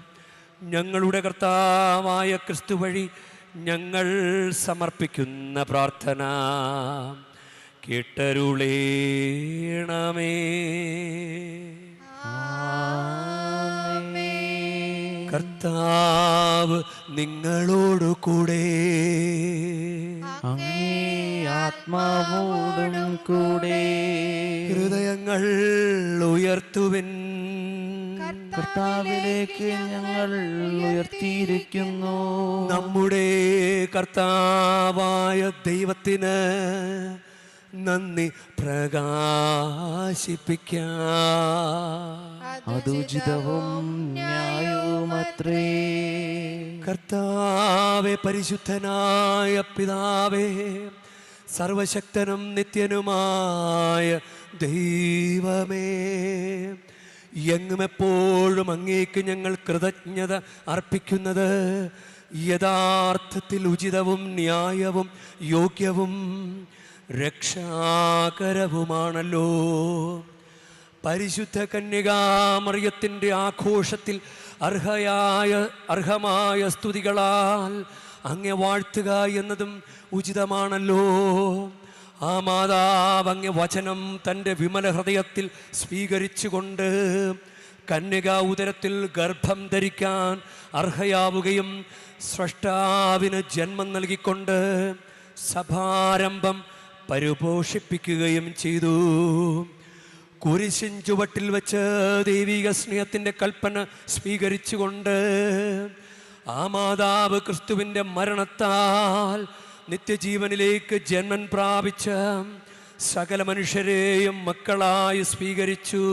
ഞങ്ങളുടെ കർത്താവായ ക്രിസ്തു വഴി ഞങ്ങൾ സമർപ്പിക്കുന്ന പ്രാർത്ഥന കേട്ടരുളേണമേ. കർത്താവ് നിങ്ങളോടു കൂടെ, അങ്ങേ ആത്മാവോടും കൂടെ. ഹൃദയങ്ങൾ ഉയർത്തുവിൻ. കർത്താവിലേക്ക് ഞങ്ങൾ ഉയർത്തിയിരിക്കുന്നു. നമ്മുടെ കർത്താവായ ദൈവത്തിന് നന്ദി പ്രകാശിപ്പിക്കാം. അതുചിതവും ന്യായവുമത്രേ. കർത്താവേ, പരിശുദ്ധനായ പിതാവേ, സർവശക്തനും നിത്യനുമായ ദൈവമേ, എങ്ങും എപ്പോഴും അങ്ങേക്ക് ഞങ്ങൾ കൃതജ്ഞത അർപ്പിക്കുന്നത് യഥാർത്ഥത്തിൽ ഉചിതവും ന്യായവും യോഗ്യവും രക്ഷാകരവുമാണല്ലോ. പരിശുദ്ധ കന്യകാമറിയത്തിൻ്റെ ആഘോഷത്തിൽ അർഹമായ സ്തുതികളാൽ അങ്ങേ വാഴ്ത്തുക എന്നതും ഉചിതമാണല്ലോ. ആ മാതാവ് അങ്ങേ വചനം തൻ്റെ വിമല ഹൃദയത്തിൽ സ്വീകരിച്ചുകൊണ്ട് കന്യകാ ഉദരത്തിൽ ഗർഭം ധരിക്കാൻ അർഹയാവുകയും സ്രഷ്ടാവിന് ജന്മം നൽകിക്കൊണ്ട് സഭാരംഭം പരിപോഷിപ്പിക്കുകയും ചെയ്തു. കുരിശിൻ ചുവട്ടിൽ വെച്ച് ദൈവിക സ്നേഹത്തിൻ്റെ കൽപ്പന സ്വീകരിച്ചുകൊണ്ട് ആ മാതാവ് ക്രിസ്തുവിൻ്റെ മരണത്താൽ നിത്യജീവനിലേക്ക് ജന്മം പ്രാപിച്ച സകല മനുഷ്യരെയും മക്കളായി സ്വീകരിച്ചു.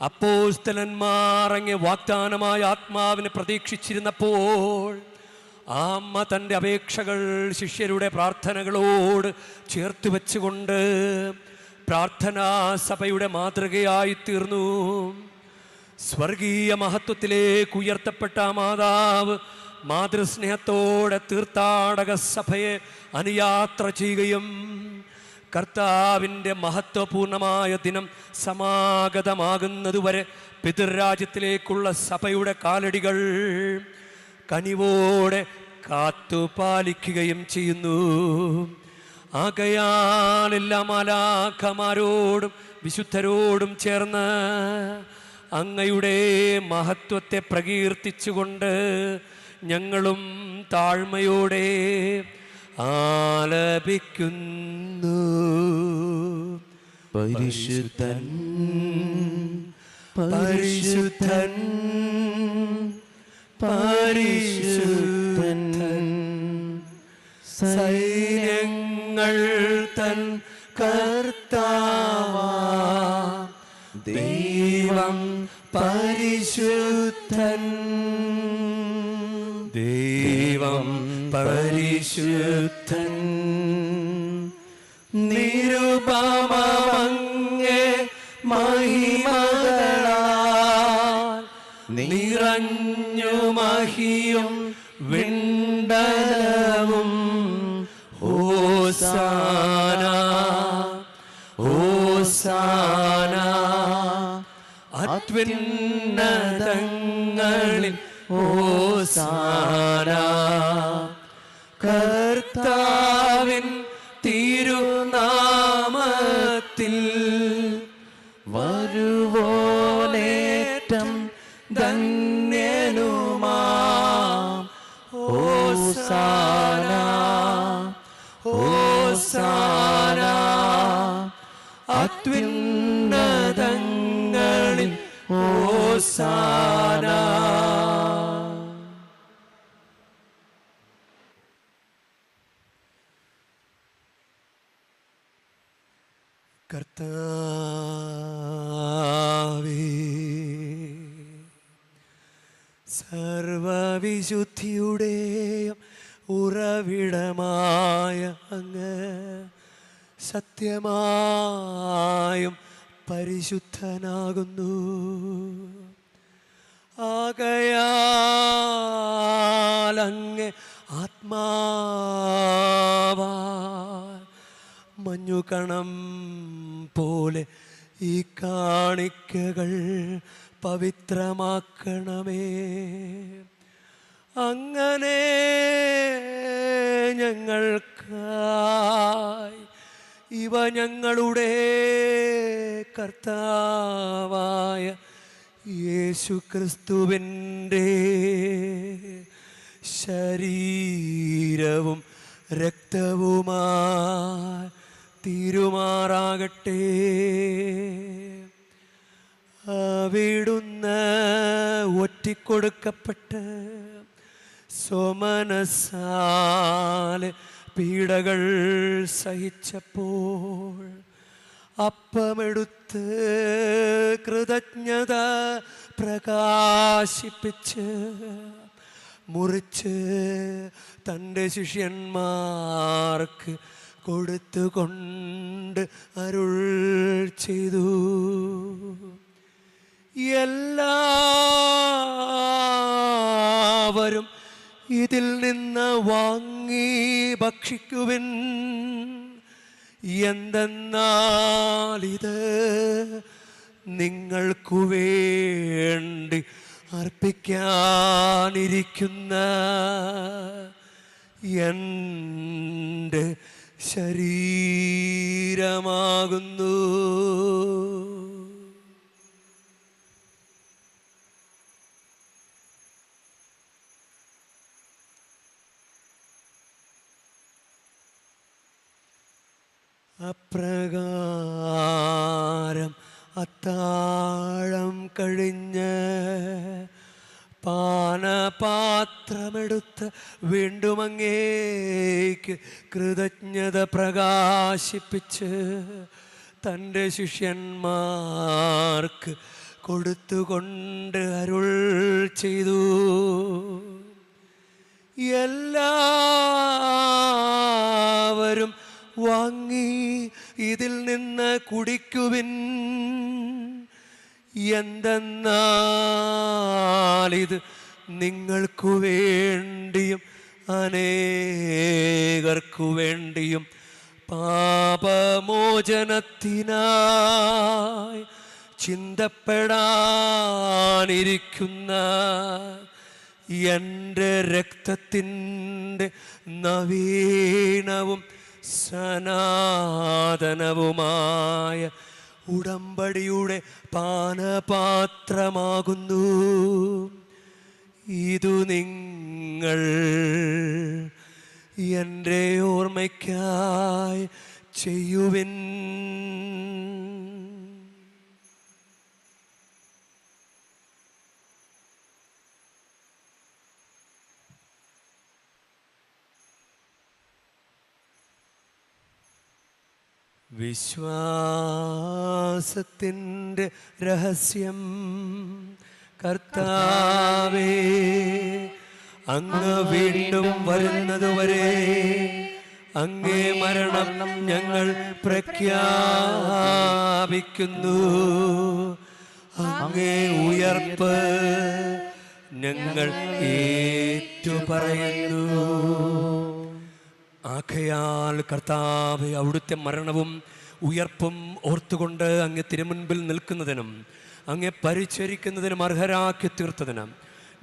അപ്പോസ്തലന്മാർ അങ്ങേ വാഗ്ദാനമായ ആത്മാവിനെ പ്രതീക്ഷിച്ചിരുന്നപ്പോൾ ആ അമ്മ തൻ്റെ അപേക്ഷകൾ ശിഷ്യരുടെ പ്രാർത്ഥനകളോട് ചേർത്ത് വെച്ചുകൊണ്ട് പ്രാർത്ഥനാ സഭയുടെ മാതൃകയായി തീർന്നു. സ്വർഗീയ മഹത്വത്തിലേക്ക് ഉയർത്തപ്പെട്ട മാതാവ് മാതൃസ്നേഹത്തോടെ തീർത്ഥാടക സഭയെ അനുയാത്ര ചെയ്യുകയും കർത്താവിൻ്റെ മഹത്വപൂർണമായ ദിനം സമാഗതമാകുന്നതുവരെ പിതൃരാജ്യത്തിലേക്കുള്ള സഭയുടെ കാലടികൾ കനിവോടെ കാത്തുപാലിക്കുകയും ചെയ്യുന്നു. ആകയാൽ എല്ലാ മാലാഖമാരോടും വിശുദ്ധരോടും ചേർന്ന് അങ്ങയുടെ മഹത്വത്തെ പ്രകീർത്തിച്ചുകൊണ്ട് ഞങ്ങളും താഴ്മയോടെ ആലപിക്കുന്നു. പരിശുദ്ധൻ പരിശുദ്ധൻ പരിശുദ്ധൻ സൈന്യങ്ങൾ തൻ കർത്താവാ ദൈവം പരിശുദ്ധൻ. ദൈവം പരിശുദ്ധൻ. നിരുപമങ്ങേ മഹിമകളാൽ നിറഞ്ഞു മഹിയും വിണ്ടലവും. ഹോസാന ഹോസാന അത്യുന്നതങ്ങളിൽ ഹോസാന. കർത്താവേ ഹോസാന ഹോസാന അത്യുന്നതങ്ങളിൽ ഹോസാന. കർത്താവേ, സർവവിശുദ്ധിയുടെയും ഉറവിടമായ അങ്ങ് സത്യമായും പരിശുദ്ധനാകുന്നു. ആകയാൽ അങ്ങ് ആത്മാവാൽ മഞ്ഞുകണം പോലെ ഈ കാണിക്കകൾ പവിത്രമാക്കണമേ. അങ്ങനെ ഞങ്ങൾക്കായി ഇവ ഞങ്ങളുടെ കർത്താവായ യേശുക്രിസ്തുവിൻ്റെ ശരീരവും രക്തവുമായി തീരുമാറാകട്ടെ. അവിടുന്ന് ഒറ്റിക്കൊടുക്കപ്പെട്ട് സ്വമനസാലെ പീഡകൾ സഹിച്ചപ്പോൾ അപ്പമെടുത്ത് കൃതജ്ഞത പ്രകാശിപ്പിച്ച് മുറിച്ച് തൻ്റെ ശിഷ്യന്മാർക്ക് കൊടുത്തുകൊണ്ട് അരുൾ ചെയ്തു. എല്ലാവരും ഇതിൽ നിന്ന് വാങ്ങി ഭക്ഷിക്കുവിൻ. എന്തെന്നാൽ ഇത് നിങ്ങൾക്കു വേണ്ടി അർപ്പിക്കാനിരിക്കുന്ന എൻ്റെ ശരീരമാകുന്നു. അപ്രകാരം അത്താഴം കഴിഞ്ഞ് പാനപാത്രമെടുത്ത് വീണ്ടും അങ്ങേക്ക് കൃതജ്ഞത പ്രകാശിപ്പിച്ച് തൻ്റെ ശിഷ്യന്മാർക്ക് കൊടുത്തുകൊണ്ട് അരുൾ ചെയ്തു. എല്ലാവരും വാങ്ങി ഇതിൽ നിന്ന് കുടിക്കുവിൻ. എന്തെന്നാൽ ഇത് നിങ്ങൾക്കു വേണ്ടിയും അനേകർക്കു വേണ്ടിയും പാപമോചനത്തിനായി ചിന്തപ്പെടാനിരിക്കുന്ന എൻ്റെ രക്തത്തിൻ്റെ നവീനവും സനാതനവുമായ ഉടമ്പടിയുടെ പാനപാത്രമാകുന്നു. ഇതു നിങ്ങൾ എൻ്റെ ഓർമ്മയ്ക്കായി ചെയ്യുവിൻ. വിശ്വാസത്തിൻ്റെ രഹസ്യം. കർത്താവേ, അങ്ങ് വീണ്ടും വരുന്നതുവരെ അങ്ങേ മരണം ഞങ്ങൾ പ്രഖ്യാപിക്കുന്നു. അങ്ങേ ഉയർപ്പ് ഞങ്ങൾ ഏറ്റുപറയുന്നു. ആകയാൽ കർത്താവേ, അവിടുത്തെ മരണവും ഉയർപ്പും ഓർത്തുകൊണ്ട് അങ്ങ് തിരുമുൻപിൽ നിൽക്കുന്നതിനും അങ്ങെ പരിചരിക്കുന്നതിനും അർഹരാക്കി തീർത്തതിനും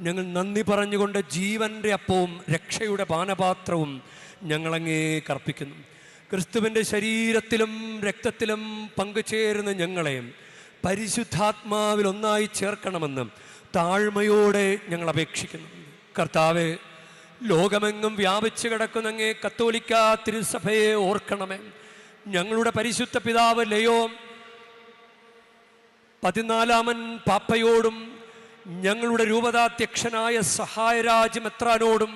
ഞങ്ങൾ നന്ദി പറഞ്ഞുകൊണ്ട് ജീവൻ്റെ അപ്പവും രക്ഷയുടെ പാനപാത്രവും ഞങ്ങളങ്ങേ കർപ്പിക്കുന്നു. ക്രിസ്തുവിൻ്റെ ശരീരത്തിലും രക്തത്തിലും പങ്കുചേരുന്ന ഞങ്ങളെ പരിശുദ്ധാത്മാവിൽ ഒന്നായി ചേർക്കണമെന്ന് താഴ്മയോടെ ഞങ്ങൾ അപേക്ഷിക്കുന്നു. കർത്താവേ, ലോകമെങ്ങും വ്യാപിച്ചു കിടക്കുന്ന അങ്ങേ കത്തോലിക്ക തിരുസഭയെ ഓർക്കണമേ. ഞങ്ങളുടെ പരിശുദ്ധ പിതാവ് ലയോ 14 പാപ്പയോടും ഞങ്ങളുടെ രൂപതാധ്യക്ഷനായ സഹായരാജ് മെത്രാനോടും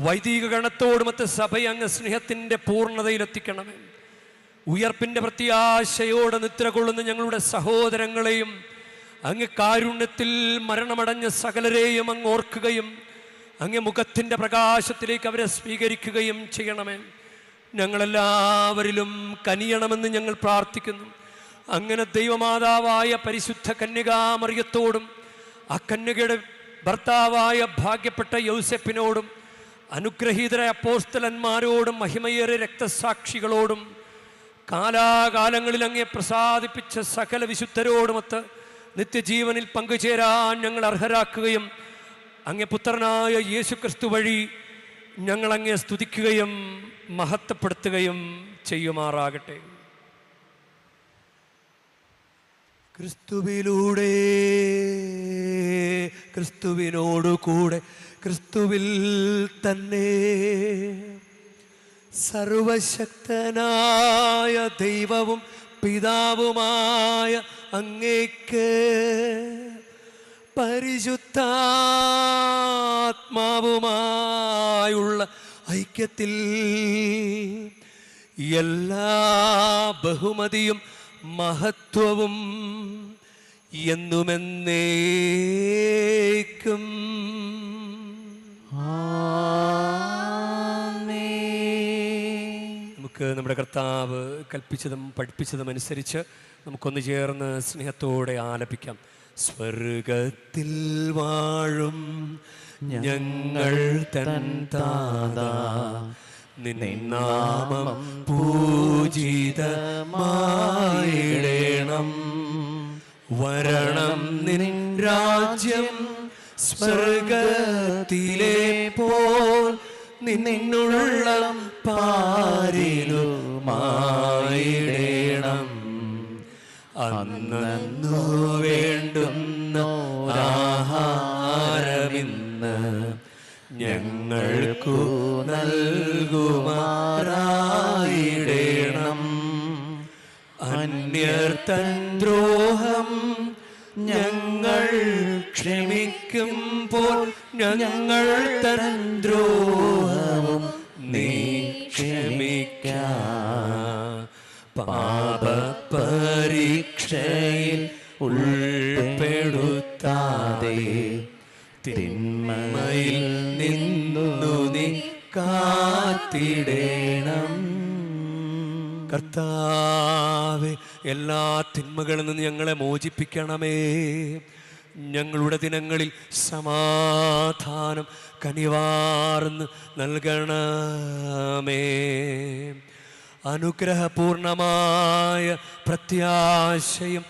വൈദിക ഗണത്തോടുമൊത്ത് സഭയെ അങ്ങ് സ്നേഹത്തിൻ്റെ പൂർണ്ണതയിലെത്തിക്കണമേ. ഉയർപ്പിൻ്റെ പ്രത്യാശയോടെ നിദ്ര കൊള്ളുന്ന ഞങ്ങളുടെ സഹോദരങ്ങളെയും അങ്ങ് കാരുണ്യത്തിൽ മരണമടഞ്ഞ സകലരെയും അങ്ങ് ഓർക്കുകയും അങ്ങ് മുഖത്തിൻ്റെ പ്രകാശത്തിലേക്ക് അവരെ സ്വീകരിക്കുകയും ചെയ്യണമേ. ഞങ്ങളെല്ലാവരിലും കനിയണമെന്ന് ഞങ്ങൾ പ്രാർത്ഥിക്കുന്നു. അങ്ങനെ ദൈവമാതാവായ പരിശുദ്ധ കന്യകാമറിയത്തോടും ആ കന്യകയുടെ ഭർത്താവായ ഭാഗ്യപ്പെട്ട യൗസേപ്പിനോടും അനുഗ്രഹീതരായ അപ്പോസ്തലന്മാരോടും മഹിമയേറിയ രക്തസാക്ഷികളോടും കാലാകാലങ്ങളിൽ അങ്ങേ പ്രസാദിപ്പിച്ച സകല വിശുദ്ധരോടുമൊത്ത് നിത്യജീവനിൽ പങ്കുചേരാൻ ഞങ്ങൾ അർഹരാക്കുകയും അങ്ങേ പുത്രനായ യേശുക്രിസ്തു വഴി ഞങ്ങൾ അങ്ങേ സ്തുതിക്കുകയും മഹത്വപ്പെടുത്തുകയും ചെയ്യുമാറാകട്ടെ. ക്രിസ്തുവിലൂടെ, ക്രിസ്തുവിനോടുകൂടെ, ക്രിസ്തുവിൽ തന്നെ സർവശക്തനായ ദൈവവും പിതാവുമായ അങ്ങേക്ക് പരിശുദ്ധാത്മാവുമായുള്ള ഐക്യത്തിൽ എല്ലാ ബഹുമതിയും മഹത്വവും എന്നുമെന്നേക്കും നമുക്ക് നമ്മുടെ കർത്താവ് കൽപ്പിച്ചതും പഠിപ്പിച്ചതും അനുസരിച്ച് നമുക്കൊന്ന് ചേർന്ന് സ്നേഹത്തോടെ ആലപിക്കാം. സ്വർഗത്തിൽ വാഴും ഞങ്ങൾ തൻ താതാ, നിൻ നാമം പൂജിതമായിടേണം. വരണം നിൻ രാജ്യം സ്വർഗത്തിലെ പോൽ നിന്നുള്ള പാരിലുമായിടേണം. അന്നു വേണ്ടുന്ന ആഹാരമിന്ന് ഞങ്ങൾക്കു നൽകുമാറായിടേണം. അന്യർ തൻ ദ്രോഹം ഞങ്ങൾ ക്ഷമിക്കുമ്പോൾ ഞങ്ങൾ തൻ ദ്രോഹവും നീ ക്ഷമിക്ക. പാപപരീക്ഷയിൽ ഉൾപ്പെടുത്താതെ തിന്മയിൽ നിന്നു നീ കാത്തിടേണം. കർത്താവേ, എല്ലാ തിന്മകളിൽ നിന്ന് ഞങ്ങളെ മോചിപ്പിക്കണമേ. ഞങ്ങളുടെ ദിനങ്ങളിൽ സമാധാനം കനിവാർന്ന് നൽകണമേ. അനുഗ്രഹപൂർണമായ പ്രത്യാശയും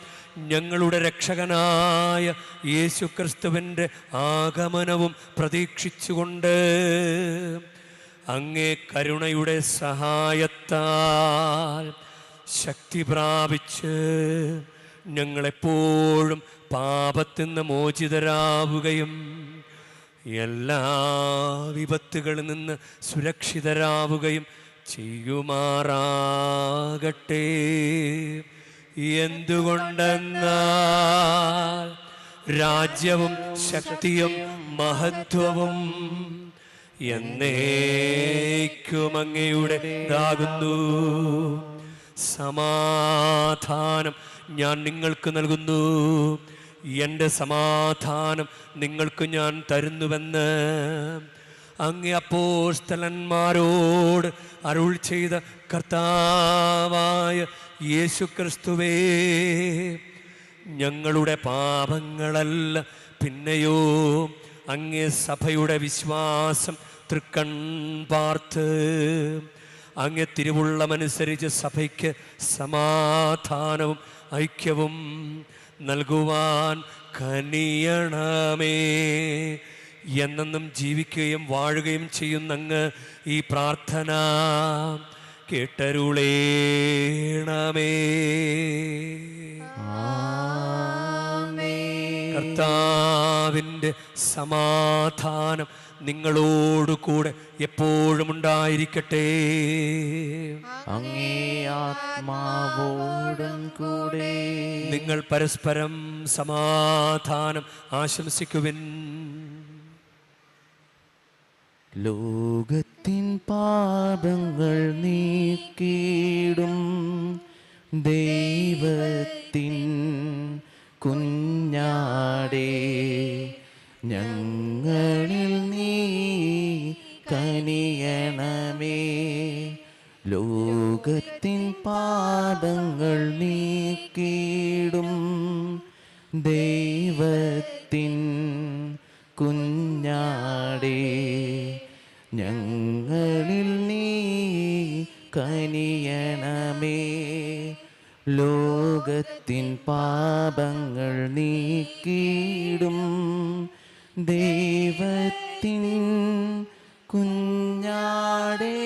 ഞങ്ങളുടെ രക്ഷകനായ യേശുക്രിസ്തുവിൻ്റെ ആഗമനവും പ്രതീക്ഷിച്ചുകൊണ്ട് അങ്ങേ കരുണയുടെ സഹായത്താൽ ശക്തി പ്രാപിച്ച് ഞങ്ങളെപ്പോഴും പാപത്തിൽ നിന്ന് മോചിതരാവുകയും എല്ലാ വിപത്തുകളിൽ നിന്ന് സുരക്ഷിതരാവുകയും ചെയ്യുമാറാകട്ടെ. എന്തുകൊണ്ടെന്നാൽ രാജ്യവും ശക്തിയും മഹത്വവും എന്നേക്കും അങ്ങയുടേതാകുന്നു. സമാധാനം ഞാൻ നിങ്ങൾക്ക് നൽകുന്നു, എൻ്റെ സമാധാനം നിങ്ങൾക്ക് ഞാൻ തരുന്നുവെന്ന് അങ്ങേ അപ്പോസ്തലന്മാരോട് അരുൾ ചെയ്ത കർത്താവായ യേശുക്രിസ്തുവേ, ഞങ്ങളുടെ പാപങ്ങളല്ല പിന്നെയോ അങ്ങേ സഭയുടെ വിശ്വാസം തൃക്കൺ പാർത്ത് അങ്ങേ തിരുവുള്ളമനുസരിച്ച് സഭയ്ക്ക് സമാധാനവും ഐക്യവും നൽകുവാൻ കനിയണമേ. എന്നെന്നും ജീവിക്കുകയും വാഴുകയും ചെയ്യുന്ന അങ്ങ് ഈ പ്രാർത്ഥന കേട്ടരുളേണമേ. കർത്താവിൻ്റെ സമാധാനം നിങ്ങളോടു കൂടെ എപ്പോഴും ഉണ്ടായിരിക്കട്ടെ. അങ്ങേ ആത്മാവോടും കൂടെ. നിങ്ങൾ പരസ്പരം സമാധാനം ആശംസിക്കുവിൻ. ലോകത്തിൻ പാപങ്ങൾ നീക്കിയിടും ദൈവത്തിൻ കുഞ്ഞാടേ, ഞങ്ങളിൽ നീ കനിയണമേ. ലോകത്തിൻ പാപങ്ങൾ നീക്കിയിടും ദൈവത്തിൻ കുഞ്ഞാടേ, ഞങ്ങളിൽ നീ കനിയണമേ. ലോകത്തിൻ പാപങ്ങൾ നീക്കിയിടും ദൈവത്തിൻ കുഞ്ഞാടേ,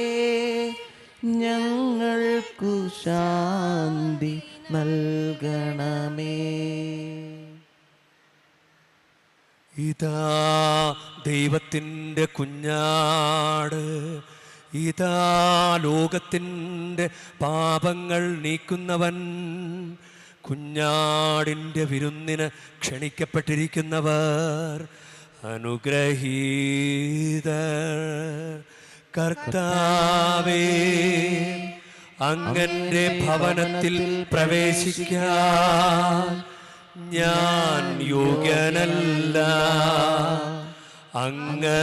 ഞങ്ങൾക്കു ശാന്തി നൽകണമേ. ഇതാ ദൈവത്തിൻ്റെ കുഞ്ഞാട്, ഇതാ ലോകത്തിൻ്റെ പാപങ്ങൾ നീക്കുന്നവൻ. കുഞ്ഞാടിൻ്റെ വിരുന്നിന് ക്ഷണിക്കപ്പെട്ടിരിക്കുന്നവർ അനുഗ്രഹീതർ. കർത്താവേ, അങ്ങന്റെ ഭവനത്തിൽ പ്രവേശിക്കാൻ ഞാൻ യോഗ്യനല്ല. അങ്ങ്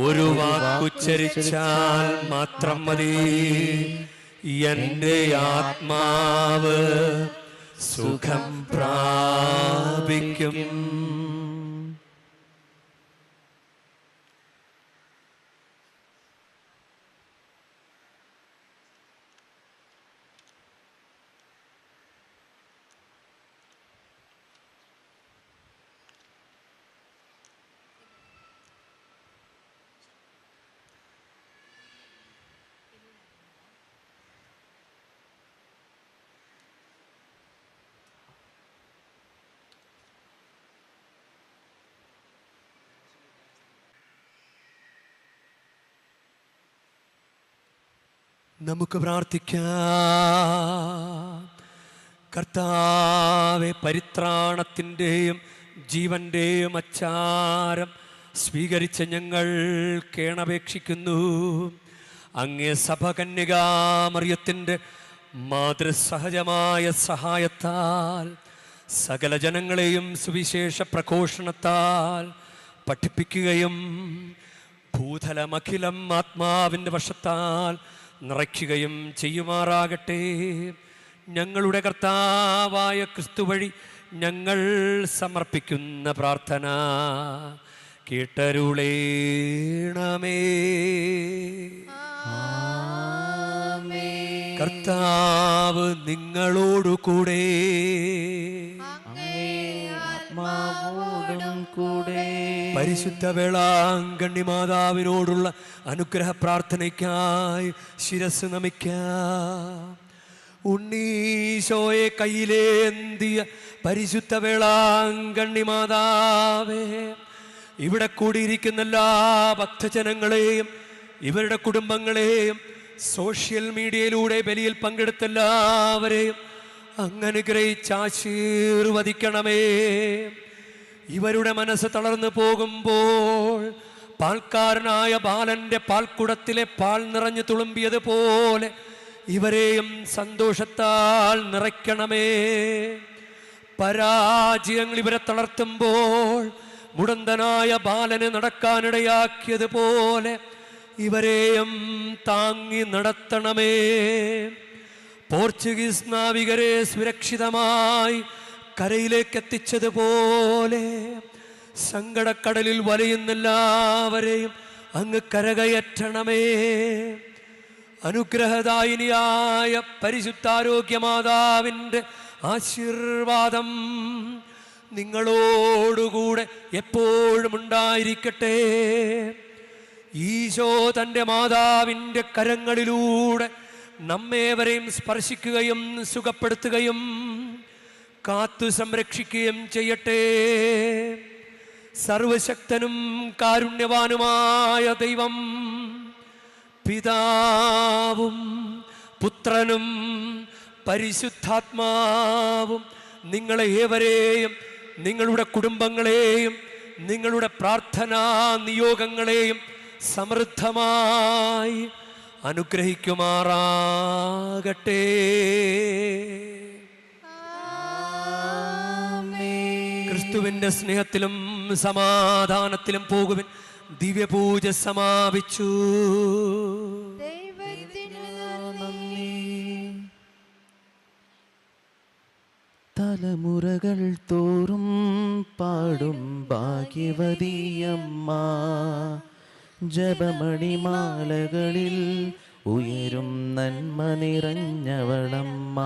ഒരു വാക്കുച്ചരിച്ചാൽ മാത്രം മതി, എൻ്റെ ആത്മാവ് സുഖം പ്രാപിക്കും. നമുക്ക് പ്രാർത്ഥിക്കാം. കർത്താവെ, പരിത്രാണത്തിൻ്റെയും ജീവൻ്റെയും അച്ചാരം സ്വീകരിച്ച ഞങ്ങൾ കേണപേക്ഷിക്കുന്നു. അങ്ങേ സഭകന്യകാമറിയത്തിൻ്റെ മാതൃസഹജമായ സഹായത്താൽ സകല ജനങ്ങളെയും സുവിശേഷ പ്രഘോഷണത്താൽ പഠിപ്പിക്കുകയും ഭൂതലമഖിലം ആത്മാവിൻ്റെ വശത്താൽ നിറയ്ക്കുകയും ചെയ്യുമാറാകട്ടെ. ഞങ്ങളുടെ കർത്താവായ ക്രിസ്തു വഴി ഞങ്ങൾ സമർപ്പിക്കുന്ന പ്രാർത്ഥന കേട്ടരുളേണമേ. കർത്താവ് നിങ്ങളോടു കൂടെ. പരിശുദ്ധ വേളാങ്കണ്ണി മാതാവിനോടുള്ള അനുഗ്രഹ പ്രാർത്ഥനയ്ക്കായി ശിരസ് നമിക്കാം. ഉണ്ണീശോയെ കയ്യിലേന്തിയ പരിശുദ്ധ വേളാങ്കണ്ണി മാതാവേ, ഇവിടെ കൂടിയിരിക്കുന്ന എല്ലാ ഭക്തജനങ്ങളെയും ഇവരുടെ കുടുംബങ്ങളെയും സോഷ്യൽ മീഡിയയിലൂടെ ബലിയിൽ പങ്കെടുത്ത എല്ലാവരെയും അങ്ങനുഗ്രഹിച്ചാശീർവദിക്കണമേ. ഇവരുടെ മനസ്സ് തളർന്നു പോകുമ്പോൾ പാൽക്കാരനായ ബാലന്റെ പാൽക്കുടത്തിലെ പാൽ നിറഞ്ഞു തുളുമ്പിയതുപോലെ ഇവരെയും സന്തോഷത്താൽ നിറയ്ക്കണമേ. പരാജയങ്ങൾ ഇവരെ തളർത്തുമ്പോൾ മുടന്തനായ ബാലന് നടക്കാനിടയാക്കിയതുപോലെ ഇവരെയും താങ്ങി നടത്തണമേ. പോർച്ചുഗീസ് നാവികരെ സുരക്ഷിതമായി കരയിലേക്ക് എത്തിച്ചതുപോലെ സങ്കടക്കടലിൽ വലയുന്ന എല്ലാവരെയും അങ്ങ് കരകയറ്റണമേ. അനുഗ്രഹദായിനിയായ പരിശുദ്ധാരോഗ്യമാതാവിൻ്റെ ആശീർവാദം നിങ്ങളോടുകൂടെ എപ്പോഴും ഉണ്ടായിരിക്കട്ടെ. ഈശോ തൻ്റെ മാതാവിൻ്റെ കരങ്ങളിലൂടെ നമ്മേവരെയും സ്പർശിക്കുകയും സുഖപ്പെടുത്തുകയും കാത്തു സംരക്ഷിക്കുകയും ചെയ്യട്ടെ. സർവശക്തനും കാരുണ്യവാനുമായ ദൈവം പിതാവും പുത്രനും പരിശുദ്ധാത്മാവും നിങ്ങളെ ഏവരെയും, നിങ്ങളുടെ കുടുംബങ്ങളെയും, നിങ്ങളുടെ പ്രാർത്ഥനാ നിയോഗങ്ങളെയും സമൃദ്ധമായി അനുഗ്രഹിക്കുമാറാകട്ടെ. ക്രിസ്തുവിൻ്റെ സ്നേഹത്തിലും സമാധാനത്തിലും പോകുവിൻ. ദിവ്യപൂജ സമാപിച്ചു. തലമുറകൾ തോറും പാടും ഭാഗ്യവതിയമ്മ, ജപമണിമാലകളിൽ ഉയരും നന്മ നിറഞ്ഞവളമ്മ.